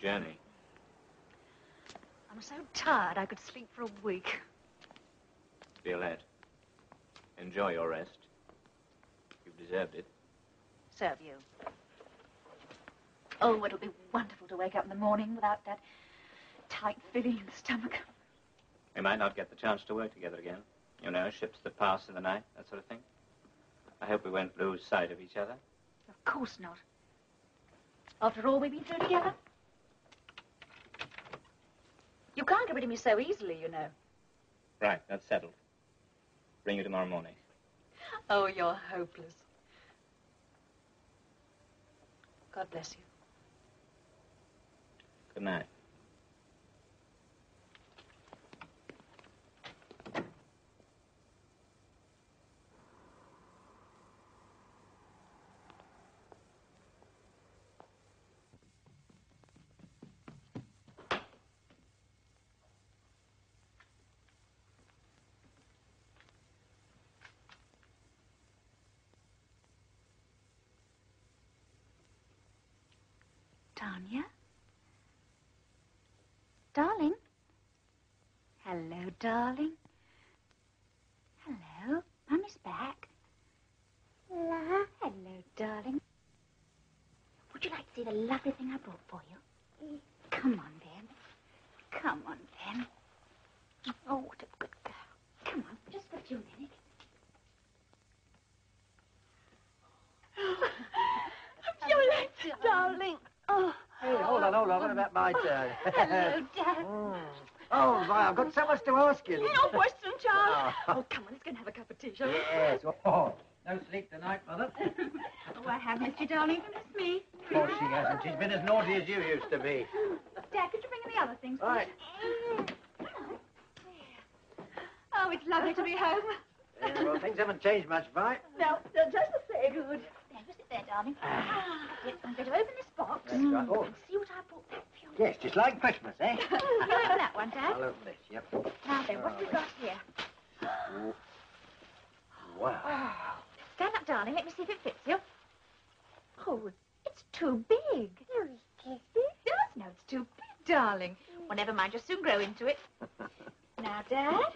journey. I'm so tired I could sleep for a week. Violette, enjoy your rest. You've deserved it. Serve you. Oh, it'll be wonderful to wake up in the morning without that tight feeling in the stomach. We might not get the chance to work together again. You know, ships that pass in the night, that sort of thing. I hope we won't lose sight of each other. Of course not. After all we've been through together. You can't get rid of me so easily, you know. Right, that's settled. Bring you tomorrow morning. Oh, you're hopeless. God bless you. Good night. Tanya? Darling? Hello, darling. Hello. Mummy's back. Hello. Hello, darling. Would you like to see the lovely thing I brought for you? Come on, then. Come on, then. Oh, what a good girl. Come on, just for a few minutes. Violette, darling. Oh. Hey, hold on. What about my turn? Hello, Dad. Oh, my, I've got so much to ask you. No question, Charles. Oh, come on, let's go and have a cup of tea, shall we? Yes. Oh, no sleep tonight, Mother. Oh, I have missed you, darling. You missed me. Of course she hasn't. She's been as naughty as you used to be. Dad, could you bring in the other things, please? Right. Oh, it's lovely to be home. Yeah, well, things haven't changed much, Vi. No, they're just the same. Good. There, you sit there, darling. Yes, I'm going to open this box That's right. Oh. and see what I brought back for you. Yes, just like Christmas, eh? You open that one, Dad. I'll open this, yep. Now then, what have we got here? Wow. Oh. Stand up, darling. Let me see if it fits you. Oh, it's too big. No, it's too big, darling. Well, never mind. You'll soon grow into it. Now, Dad.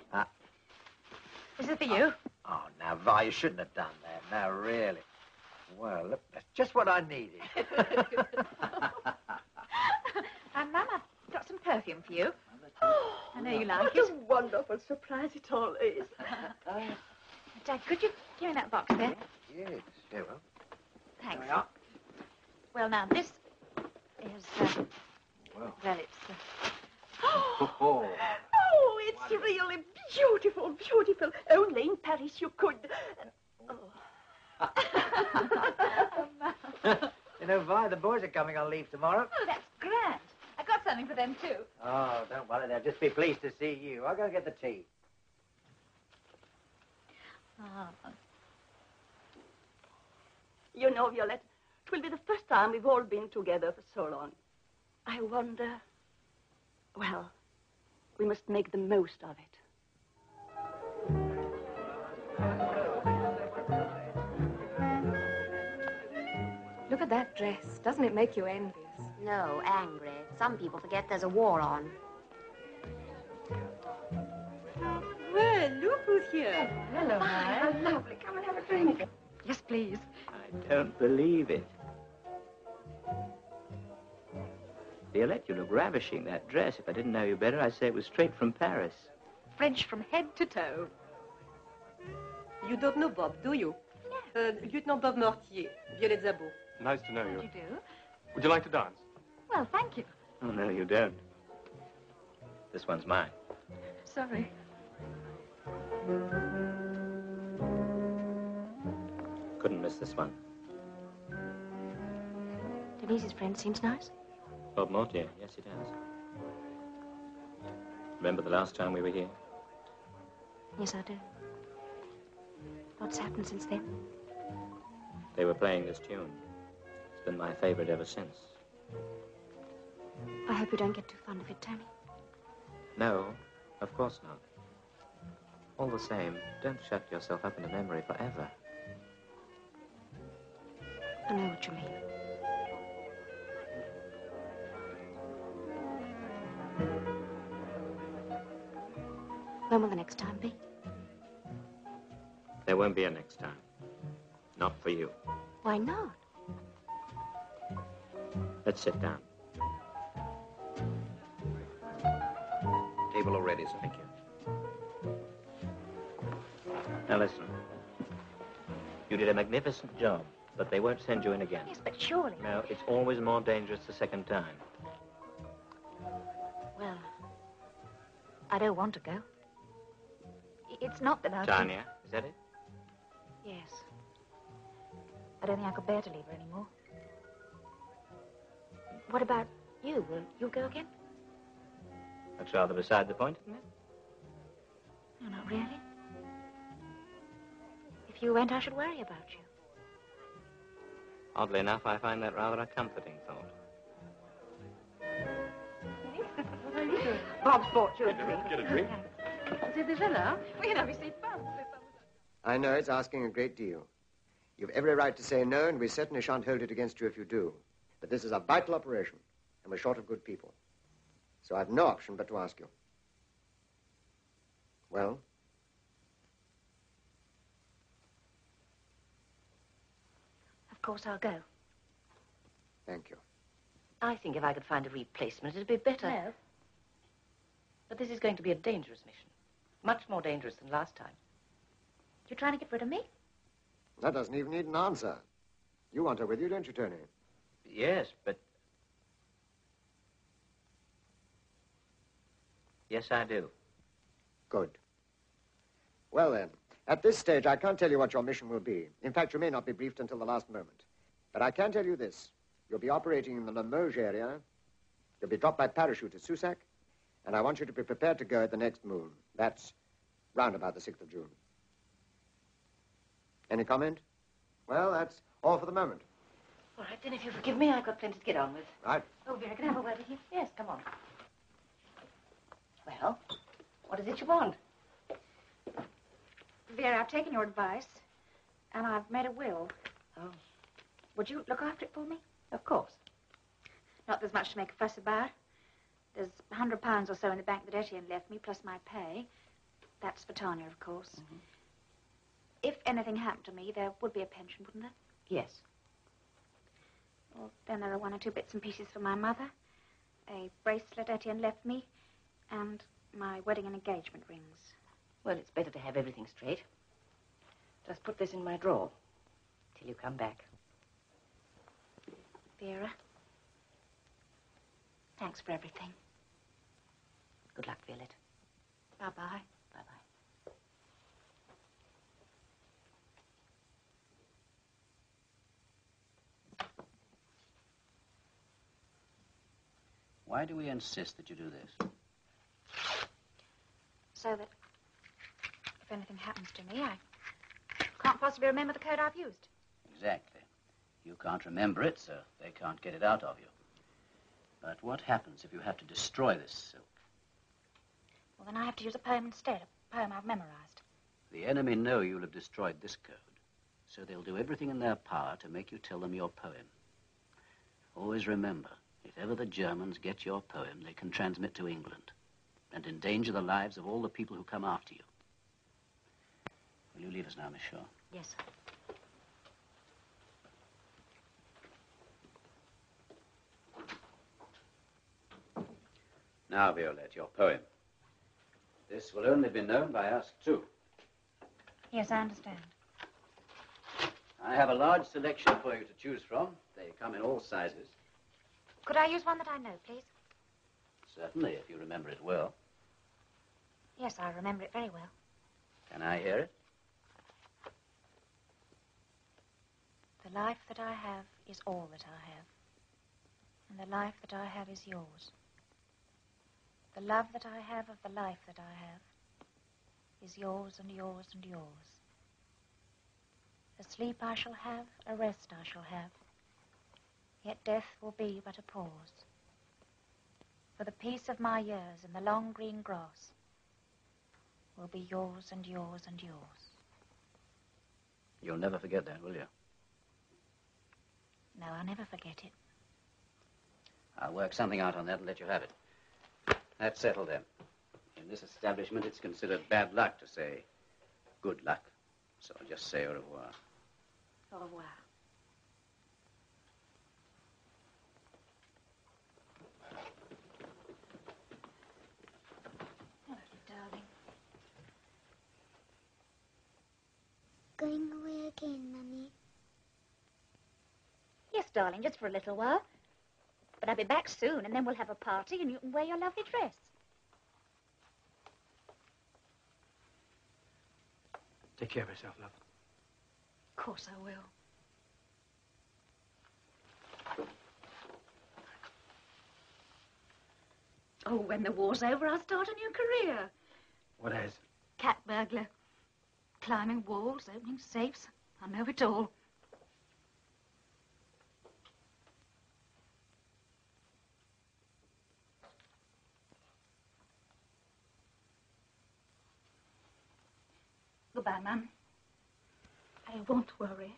This is for you. Oh, now, Vi, you shouldn't have done that. Now, really. Well, look, that's just what I needed. And, Mum, I've got some perfume for you. I know you like What it. a wonderful surprise it all is. Dad, could you give me that box there? Yes, yeah, well. Thanks. There we are. Well, now, this is, Well. well, it's, Oh. Oh, it's really beautiful, beautiful. Only in Paris you could. You know, Vi, the boys are coming on leave tomorrow. Oh, that's grand. I got something for them, too. Oh, don't worry. They'll just be pleased to see you. I'll go get the tea. You know, Violette, it will be the first time we've all been together for so long. I wonder... Well, we must make the most of it. Look at that dress. Doesn't it make you envious? No, angry. Some people forget there's a war on. Well, look who's here. Hello, How lovely. Come and have a drink. Yes, please. I don't believe it. Violette, you look ravishing. That dress, if I didn't know you better, I'd say it was straight from Paris. French from head to toe. You don't know Bob, do you? Lieutenant Bob Mortier, Violette Zabot. Nice to know What you. do you do? Would you like to dance? Well, thank you. Oh, no, you don't. This one's mine. Sorry. Couldn't miss this one. Denise's friend seems nice. Bob Mortier, yes, he does. Remember the last time we were here? Yes, I do. What's happened since then? They were playing this tune. It's been my favorite ever since. I hope you don't get too fond of it, Tony. No, of course not. All the same, don't shut yourself up in a memory forever. I know what you mean. When will the next time be? There won't be a next time. Not for you. Why not? Let's sit down. Table already, sir. Thank you. Now listen. You did a magnificent job, but they won't send you in again. Yes, but surely... No, it's always more dangerous the second time. Well, I don't want to go. It's not that I... Tanya, is that it? Yes. I don't think I could bear to leave her anymore. What about you? Will you go again? That's rather beside the point, isn't it? No, not really. If you went, I should worry about you. Oddly enough, I find that rather a comforting thought. Bob's bought you a drink. Get a drink. C'est déjà là? Oui, non, mais c'est pas... I know it's asking a great deal. You've every right to say no, and we certainly shan't hold it against you if you do. But this is a vital operation, and we're short of good people. So I've no option but to ask you. Well? Of course I'll go. Thank you. I think if I could find a replacement, it'd be better. No. But this is going to be a dangerous mission. Much more dangerous than last time. You're trying to get rid of me? That doesn't even need an answer. You want her with you, don't you, Tony? Yes, but... Yes, I do. Good. Well, then, at this stage, I can't tell you what your mission will be. In fact, you may not be briefed until the last moment. But I can tell you this. You'll be operating in the Limoges area. You'll be dropped by parachute at Susac. And I want you to be prepared to go at the next moon. That's round about the 6th of June. Any comment? Well, that's all for the moment. All right, then, if you forgive me, I've got plenty to get on with. Right. Oh, Vera, can I have a word with you? Yes, come on. Well, what is it you want? Vera, I've taken your advice, and I've made a will. Oh. Would you look after it for me? Of course. Not there's much to make a fuss about. There's £100 or so in the bank that Etienne left me, plus my pay. That's for Tanya, of course. Mm-hmm. If anything happened to me, there would be a pension, wouldn't there? Yes. Well, then there are 1 or 2 bits and pieces for my mother, a bracelet Etienne left me, and my wedding and engagement rings. Well, it's better to have everything straight. Just put this in my drawer till you come back. Vera, thanks for everything. Good luck, Violette. Bye-bye. Bye-bye. Why do we insist that you do this? So that if anything happens to me, I can't possibly remember the code I've used. Exactly. You can't remember it, so they can't get it out of you. But what happens if you have to destroy this silk? Well, then I have to use a poem instead, a poem I've memorized. The enemy know you'll have destroyed this code, so they'll do everything in their power to make you tell them your poem. Always remember, if ever the Germans get your poem, they can transmit to England and endanger the lives of all the people who come after you. Will you leave us now, Miss Shaw? Yes. Now, Violette, your poem. This will only be known by us two. Yes, I understand. I have a large selection for you to choose from. They come in all sizes. Could I use one that I know, please? Certainly, if you remember it well. Yes, I remember it very well. Can I hear it? The life that I have is all that I have. And the life that I have is yours. The love that I have of the life that I have is yours and yours and yours. A sleep I shall have, a rest I shall have, yet death will be but a pause. For the peace of my years in the long green grass will be yours and yours and yours. You'll never forget that, will you? No, I'll never forget it. I'll work something out on that and let you have it. That's settled then. In In this establishment, it's considered bad luck to say good luck. So I'll just say au revoir. Au revoir. Darling. Going away again, Mummy? Yes, darling, just for a little while. But I'll be back soon, and then we'll have a party, and you can wear your lovely dress. Take care of yourself, love. Of course I will. Oh, when the war's over, I'll start a new career. What as? Cat burglar. Climbing walls, opening safes. I know it all. Goodbye, Mum. I won't worry.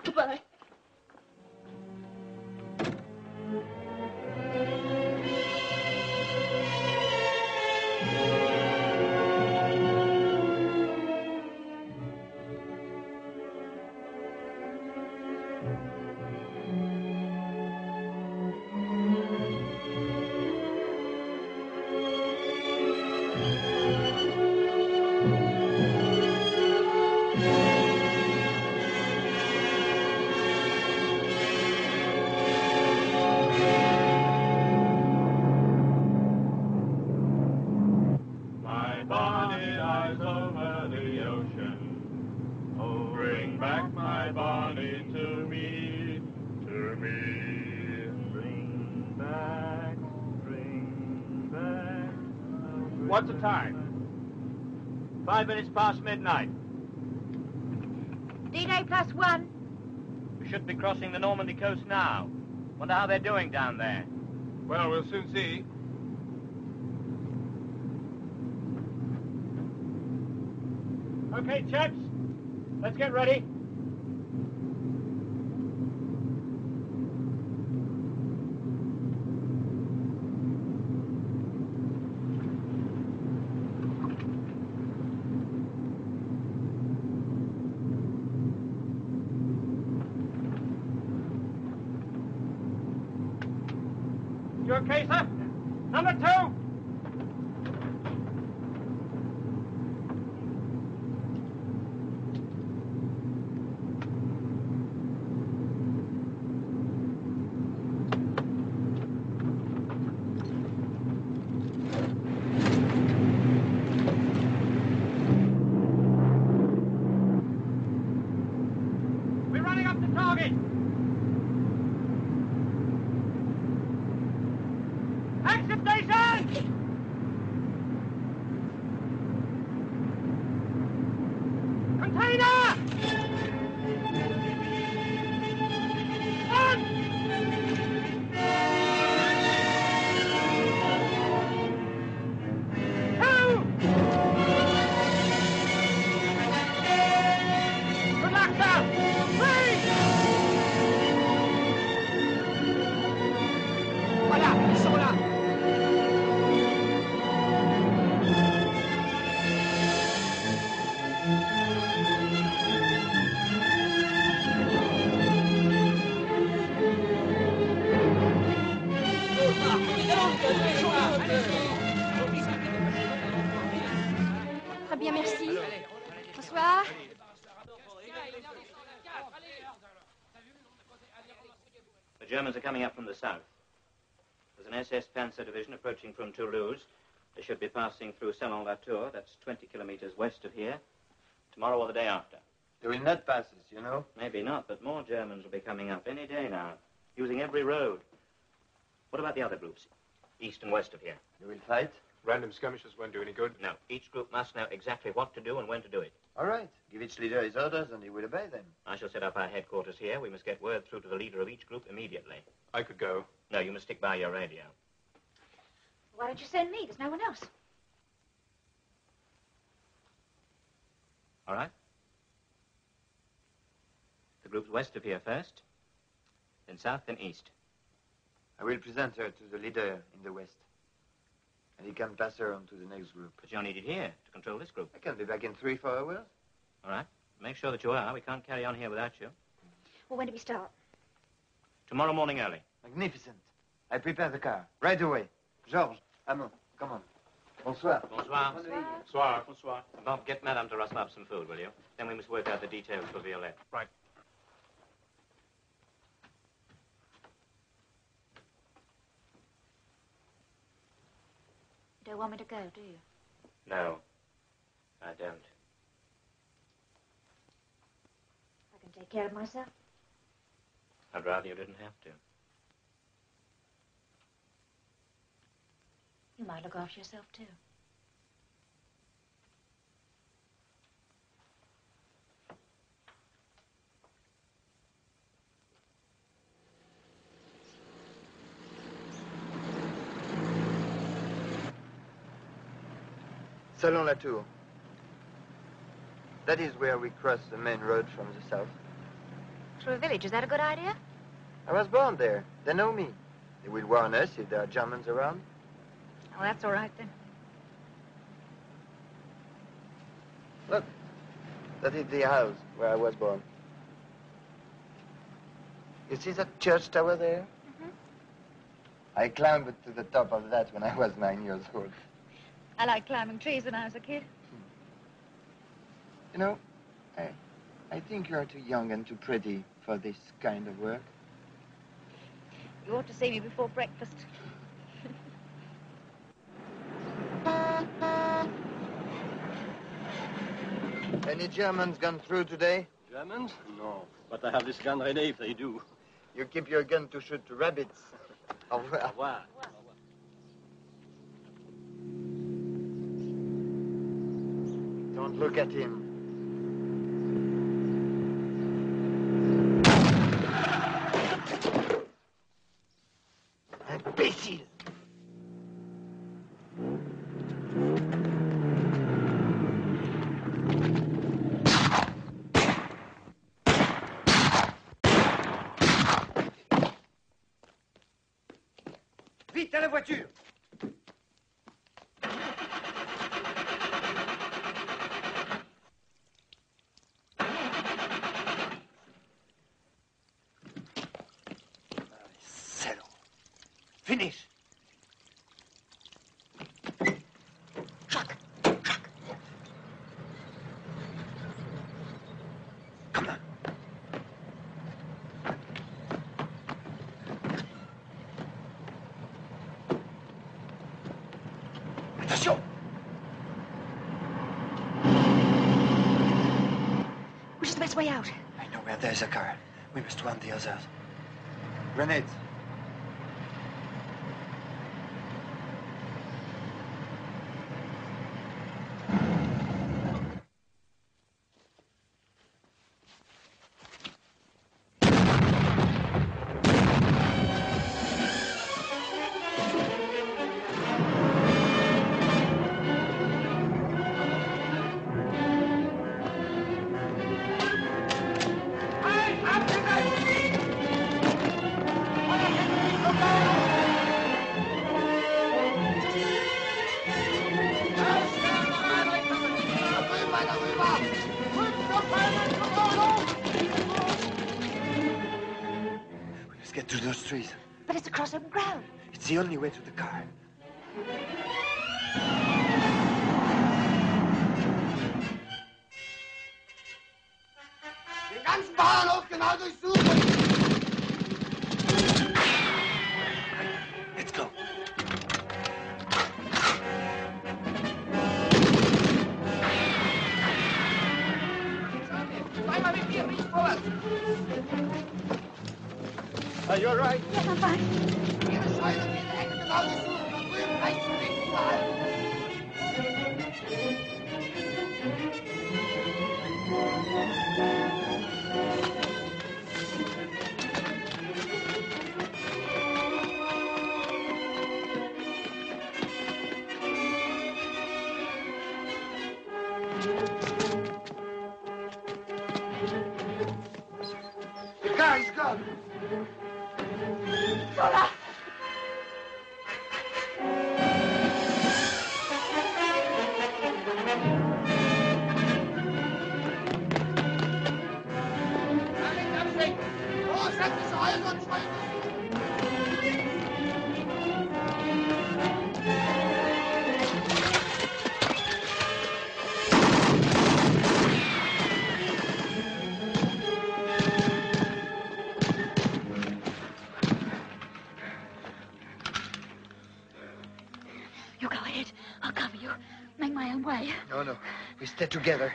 Goodbye. What's the time? 5 minutes past midnight. D-Day +1. We should be crossing the Normandy coast now. Wonder how they're doing down there. Well, we'll soon see. Okay, chaps. Let's get ready. You okay, sir? Number 2. We're running up the target. Action station! Container! On! Two! Relax out! 3! Voilà, ils sont là! Très bien, merci. Bonsoir. The Germans are coming up from the south. There's an SS Panzer division approaching from Toulouse. They should be passing through Salon-la-Tour, that's 20 kilometers west of here, tomorrow or the day after. They will not pass us, you know? Maybe not, but more Germans will be coming up any day now, using every road. What about the other groups, east and west of here? They will fight? Random skirmishes won't do any good. No, each group must know exactly what to do and when to do it. All right. Give each leader his orders and he will obey them. I shall set up our headquarters here. We must get word through to the leader of each group immediately. I could go. No, you must stick by your radio. Why don't you send me? There's no one else. All right? The groups west of here first, then south, then east. I will present her to the leader in the west. And he can pass her on to the next group. But you're needed here to control this group. I can be back in 3-4 hours. All right. Make sure that you are. We can't carry on here without you. Well, when do we start? Tomorrow morning early. Magnificent. I prepare the car. Right away. Georges, Amon, come on. Bonsoir. Bonsoir. Bonsoir. Bonsoir. Bob, get Madame to rustle up some food, will you? Then we must work out the details for Violette. Right. You don't want me to go, do you? No, I don't. I can take care of myself. I'd rather you didn't have to. You might look after yourself, too. Salon La Tour. That is where we cross the main road from the south. Through a village, is that a good idea? I was born there. They know me. They will warn us if there are Germans around. Oh, that's all right, then. Look, that is the house where I was born. You see that church tower there? Mm-hmm. I climbed to the top of that when I was 9 years old. I liked climbing trees when I was a kid. You know, I think you are too young and too pretty for this kind of work. You ought to see me before breakfast. Any Germans gone through today? Germans? No. But I have this gun ready if they do. You keep your gun to shoot rabbits. Au revoir. Au revoir. Don't look at him. Imbécile! Vite à la voiture! Finish. Truck. Come on. Attention. Which is the best way out? I know where there's a car. We must warn the others. Grenades. Let's get through those trees. But it's across open ground. It's the only way to the car. Den ganzen Bahnhof genau durchsuchen! Let's go. Zweimal mit mir, nicht vorwärts! Are you all right? Yes, I'm fine. Ihre Scheune in der Ecke genau durchsuchen, von The car is gone. Zola! You go ahead. I'll cover you. Make my own way. No, no. We stay together.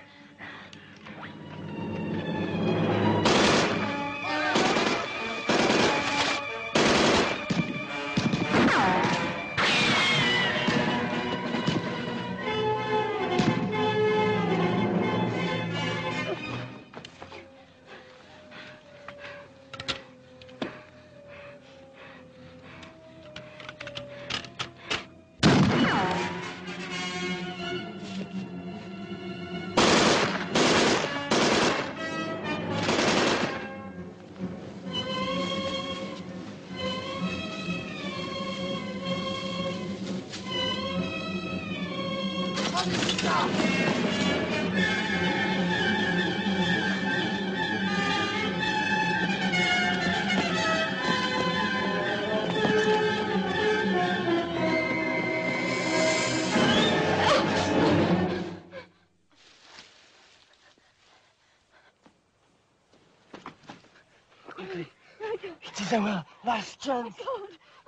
It is our last chance.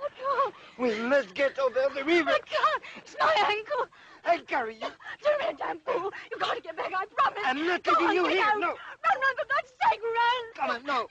I can't. We must get over the river. I can't. It's my ankle. I'll carry you. Don't be a damn fool. You've got to get back, I promise. I'm not Go leaving on, you get here, out. no. Run, for God's sake, run. Come on, no.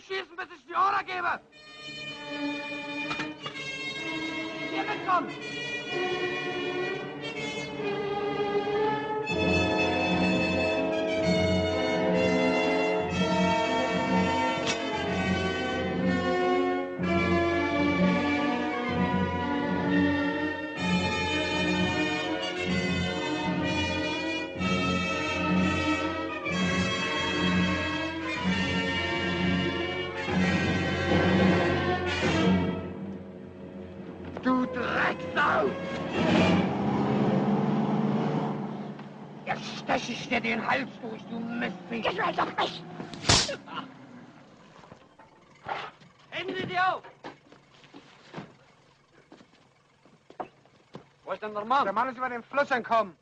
schießen, bis ich die Order gebe! Hier mitkommen! Du Drecksau! Jetzt steche ich dir den Hals durch, du Mistvieh! Get right off me! Heben Sie die auf! Wo ist denn der Mann? Der Mann ist über den Fluss entkommen.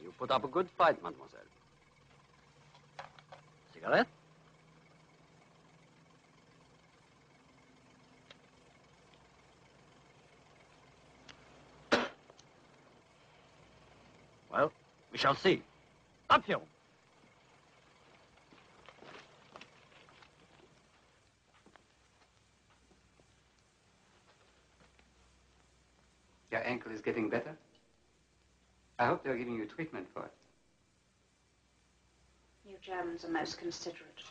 You put up a good fight, mademoiselle. Cigarette? Well, we shall see. Abführung! Your ankle is getting better? I hope they're giving you treatment for it. You Germans are most considerate.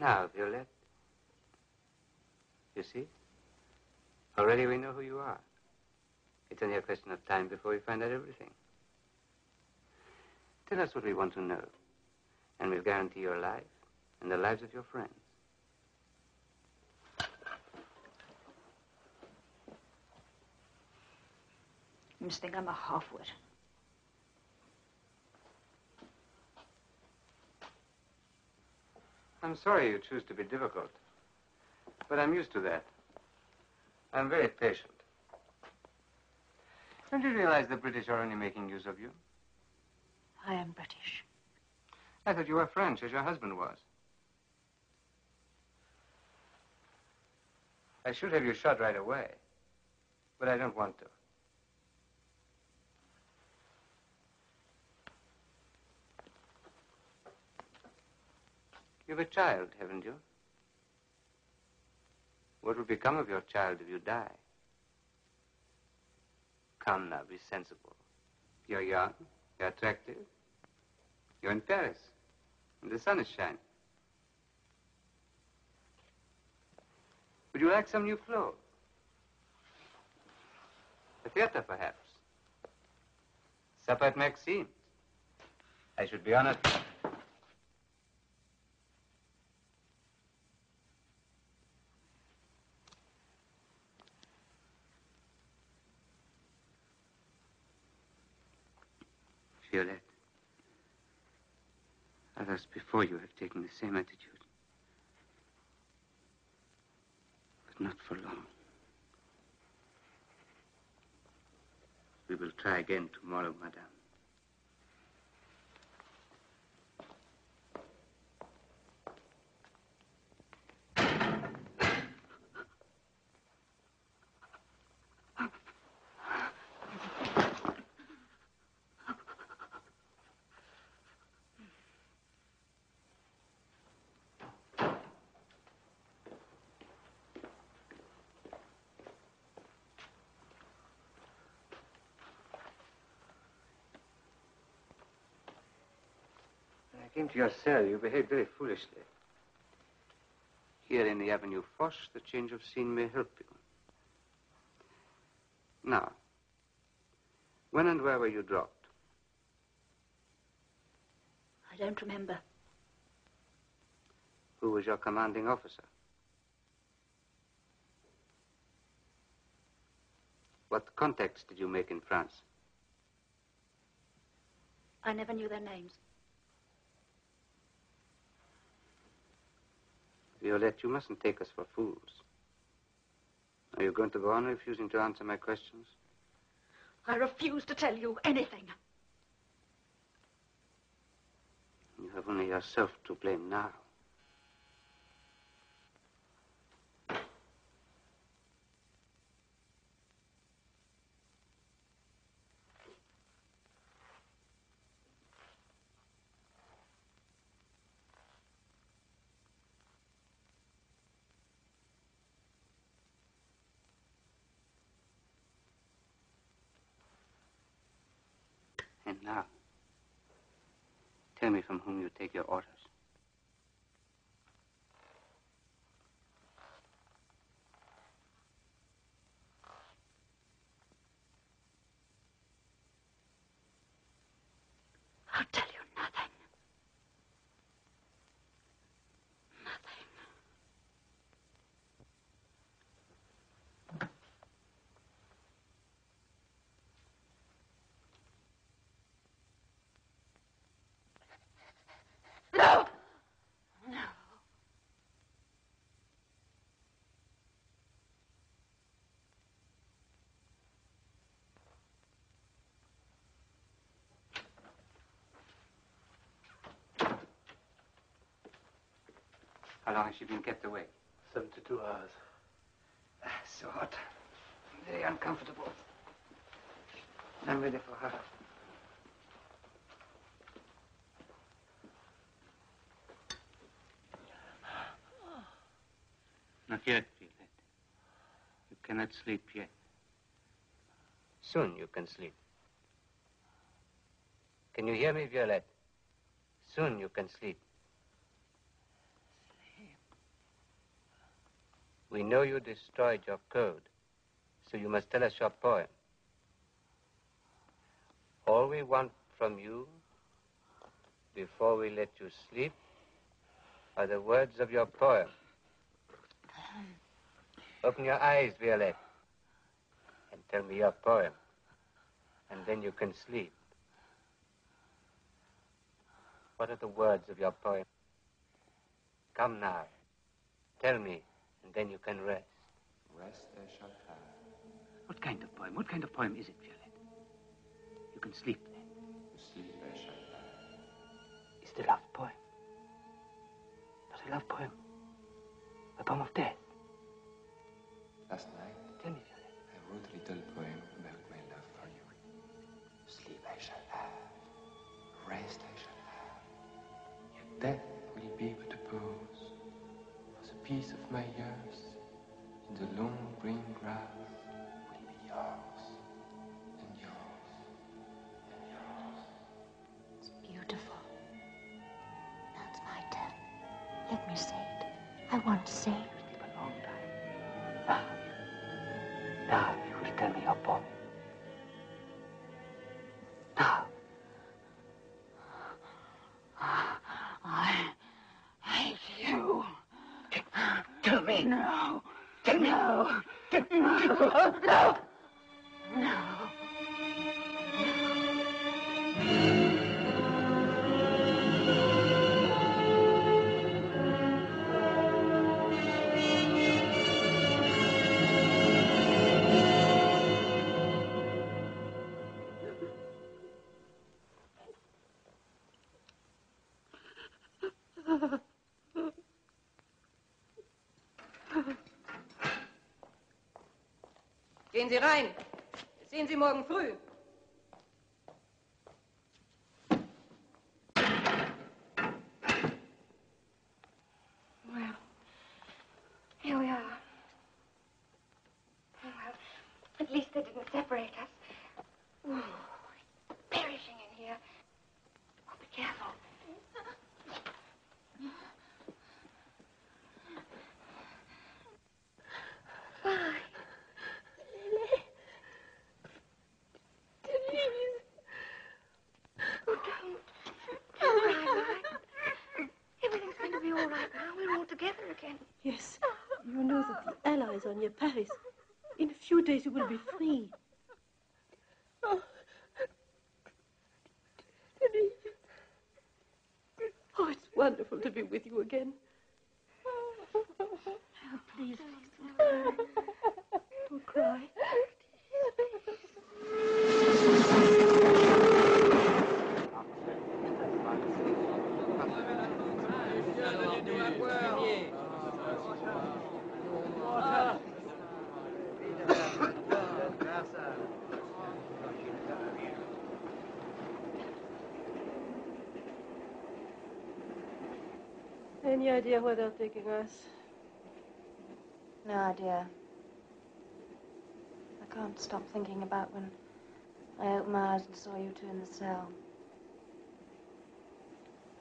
Now, Violette. You see? Already we know who you are. It's only a question of time before we find out everything. Tell us what we want to know, and we'll guarantee your life and the lives of your friends. You must think I'm a half-wit. I'm sorry you choose to be difficult, but I'm used to that. I'm very patient. Don't you realize the British are only making use of you? I am British. I thought you were French, as your husband was. I should have you shot right away, but I don't want to. You have a child, haven't you? What will become of your child if you die? Come now, be sensible. You're young, you're attractive. You're in Paris, and the sun is shining. Would you like some new clothes? A theater, perhaps? Supper at Maxime's? I should be honored. Violette, others before you have taken the same attitude. But not for long. We will try again tomorrow, madame. I came to your cell. You behaved very foolishly. Here in the Avenue Foch, the change of scene may help you. Now, when and where were you dropped? I don't remember. Who was your commanding officer? What contacts did you make in France? I never knew their names. Violette, you mustn't take us for fools. Are you going to go on refusing to answer my questions? I refuse to tell you anything. You have only yourself to blame now. And now, tell me from whom you take your orders. I'll tell you nothing. No! No. How long has she been kept away? 72 hours. So hot. Very uncomfortable. I'm ready for her. Not yet, Violette. You cannot sleep yet. Soon you can sleep. Can you hear me, Violette? Soon you can sleep. We know you destroyed your code, so you must tell us your poem. All we want from you, before we let you sleep, are the words of your poem. Open your eyes, Violette, and tell me your poem, and then you can sleep. What are the words of your poem? Come now, tell me, and then you can rest. Rest I shall have. What kind of poem? What kind of poem is it, Violette? You can sleep then. Sleep I shall have. It's the love poem. Not a love poem. A poem of death. Last night, Tell me, Violette. I wrote a little poem about my love for you. Sleep I shall have. Rest I shall have. Yet death will be but a pause. For the peace of my years, in the long green grass, will be yours. And yours. And yours. It's beautiful. Now it's my turn. Let me say it. I want to say it. Sleep a long time. Now you will tell me your poem. Now. I hate you. Tell me. No. Tell me. No. No. No. Gehen Sie rein. Das sehen Sie morgen früh. Well, here we are. Oh, well, at least they didn't separate us. Ooh, it's perishing in here. Oh, be careful. Why? Lily. Please. Oh, don't. Don't cry, Mike. Everything's going to be all right now. We're all together again. Yes, you know that the Allies are near Paris. In a few days you will be free. Oh. Oh, it's wonderful to be with you again. Oh, please, don't cry. Any idea where they're taking us? No idea. I can't stop thinking about when I opened my eyes and saw you two in the cell.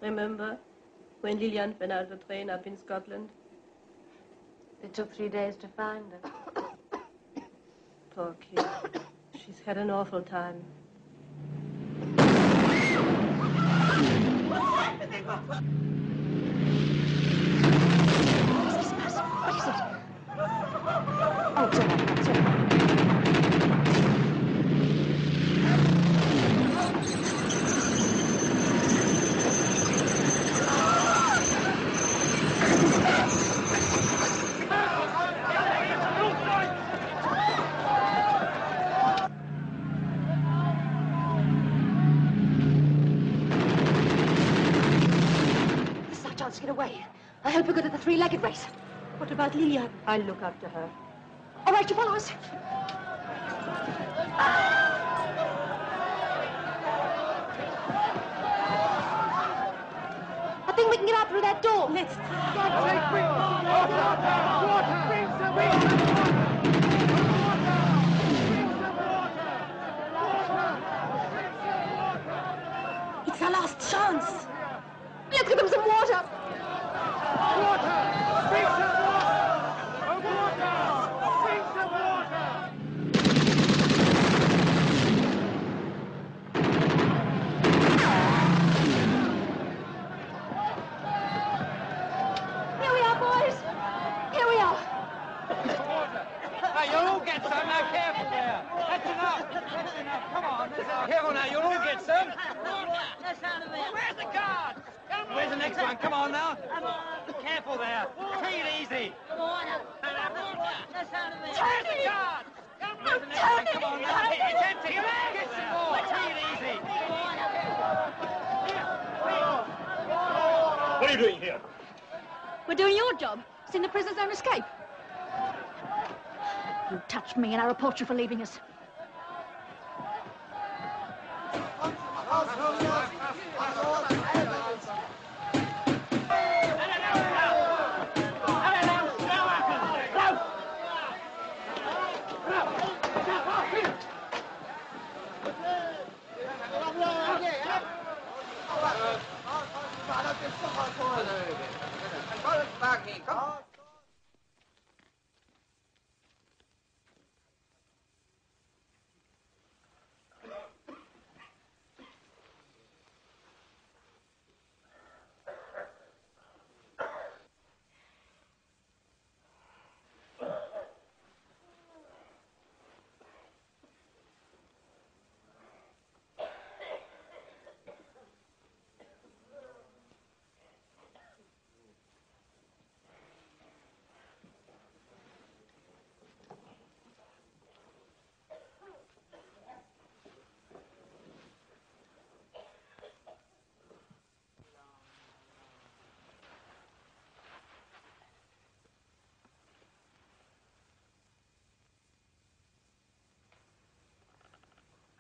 Remember when Lillian went out of the train up in Scotland? It took 3 days to find her. Poor kid. She's had an awful time. Get away. I hope you're good at the three-legged race. What about Lillian? I'll look after her. All right, you follow us. I think we can get out through that door. Let's It's our last chance. Let's give them some water. Here we are, boys. Here we are. Hey, you'll all get some. Now, careful there. That's enough. That's enough. Come on. Careful now. You'll all get some. Where's the guard? Where's the next one? Come on now. Careful there. Take it easy. Where's the guard? Where's the next one? Come on now. It's empty. Get some more. Take it easy. What are you doing here? We're doing your job. Seeing the prisoners don't escape. You touched me and I report you for leaving us.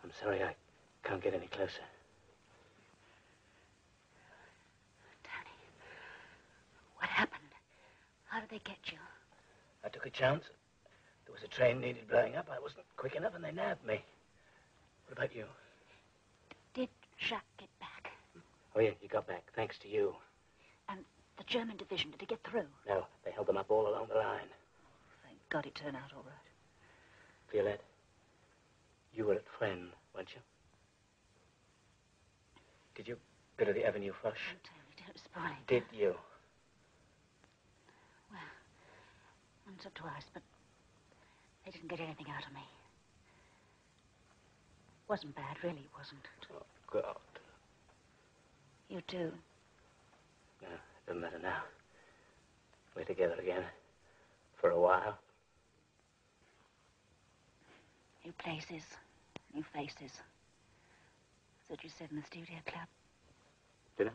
I'm sorry I can't get any closer. Tony, what happened? How did they get you? I took a chance. There was a train needed blowing up. I wasn't quick enough and they nabbed me. What about you? Did Jacques get back? Oh, yeah, he got back, thanks to you. And the German division, did it get through? No, they held them up all along the line. Thank God it turned out all right. Violette, you were at Fresnes, weren't you? Did you go to the Avenue Foch? Don't spoil it. Did you? Well, once or twice, but they didn't get anything out of me. Wasn't bad, really, it wasn't. Oh, God. You too. No, it doesn't matter now. We're together again. For a while. New places, new faces. That's what you said in the studio club. Did I?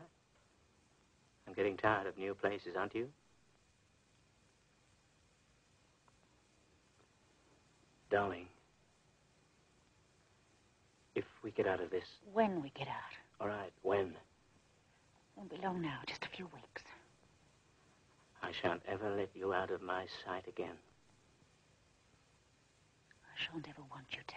I'm getting tired of new places, aren't you? Darling, if we get out of this... When we get out. All right, when? Won't be long now, just a few weeks. I shan't ever let you out of my sight again. I shan't ever want you to.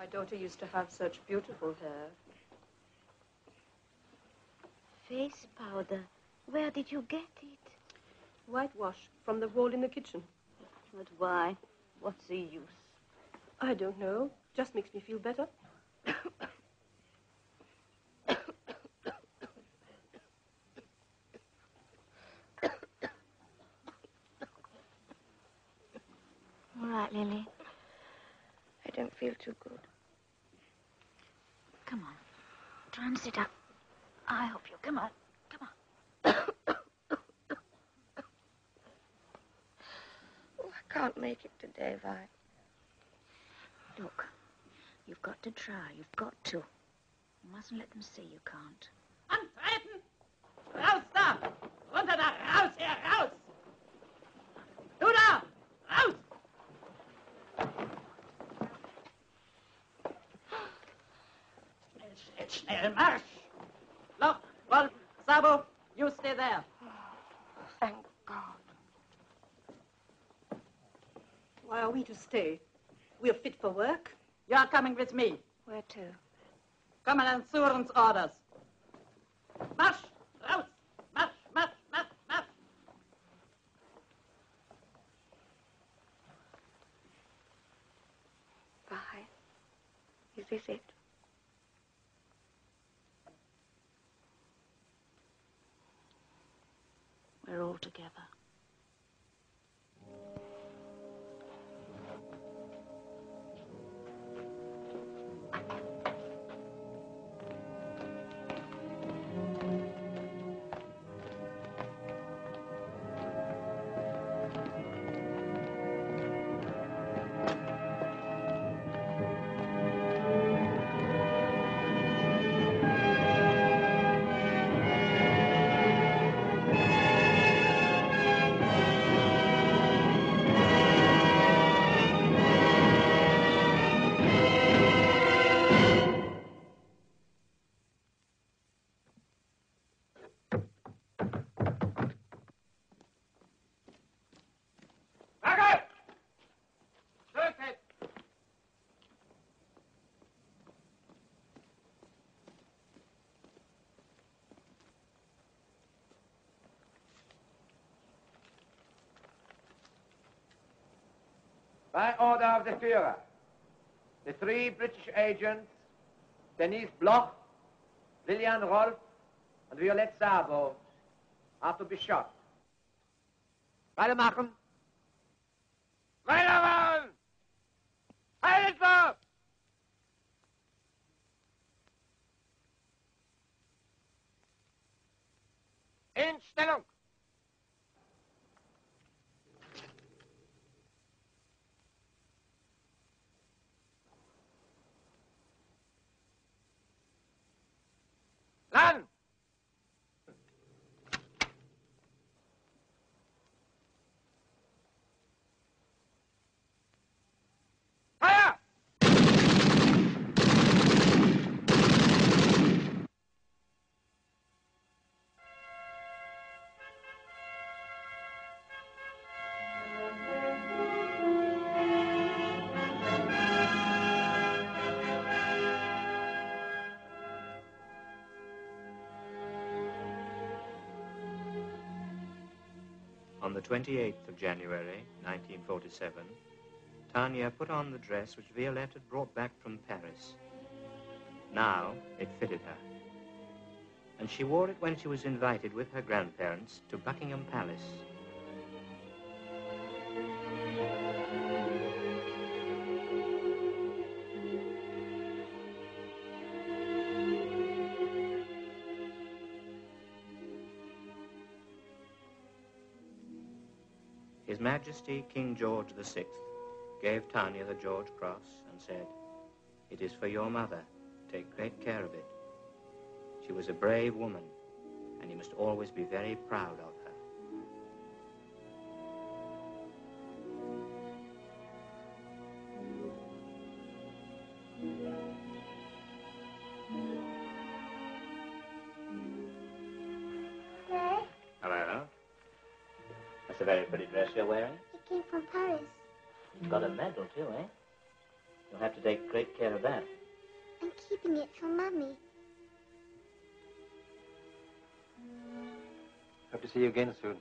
My daughter used to have such beautiful hair. Face powder. Where did you get it? Whitewash from the wall in the kitchen. But why? What's the use? I don't know. Just makes me feel better. All right, Lily. I don't feel too good. Come on. Try and sit up. I hope you. Come on. Come on. Oh, I can't make it today, Vi. Look, you've got to try. You've got to. You mustn't let them see you can't. Antreten! Raus da! Runter da! Raus hier! Raus! Du da! Raus! Schnell, schnell, Marsch! Loch, Wolf, Sabo, you stay there. Thank God. Why are we to stay? We're fit for work. You're coming with me. Where to? Commandant Suren's orders. Marsch! Raus! Marsch, marsch, marsch, marsch! Vi, is this it? We're all together. By order of the Führer, the 3 British agents, Denise Bloch, Lillian Rolf, and Violette Sabo, are to be shot. Weitermachen! Weitermachen! Heilige! In Stellung! Land! Feuer! On the 28th of January, 1947, Tanya put on the dress which Violette had brought back from Paris. Now it fitted her. And she wore it when she was invited with her grandparents to Buckingham Palace. His Majesty King George VI gave Tanya the George Cross and said, "It is for your mother. Take great care of it. She was a brave woman, and you must always be very proud of her." Hello? Hello. That's a very pretty dress you're wearing. It came from Paris. You've got a medal too, eh? You'll have to take great care of that. I'm keeping it for Mummy. Hope to see you again soon.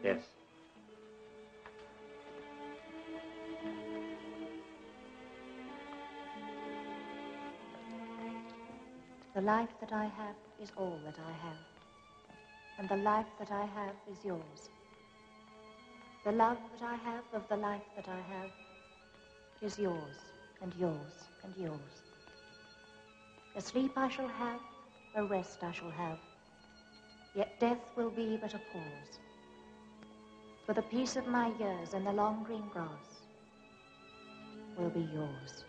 Yes. The life that I have is all that I have, and the life that I have is yours. The love that I have of the life that I have is yours, and yours, and yours. A sleep I shall have, a rest I shall have, yet death will be but a pause. For the peace of my years and the long green grass will be yours,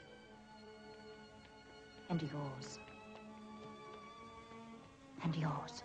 and yours, and yours.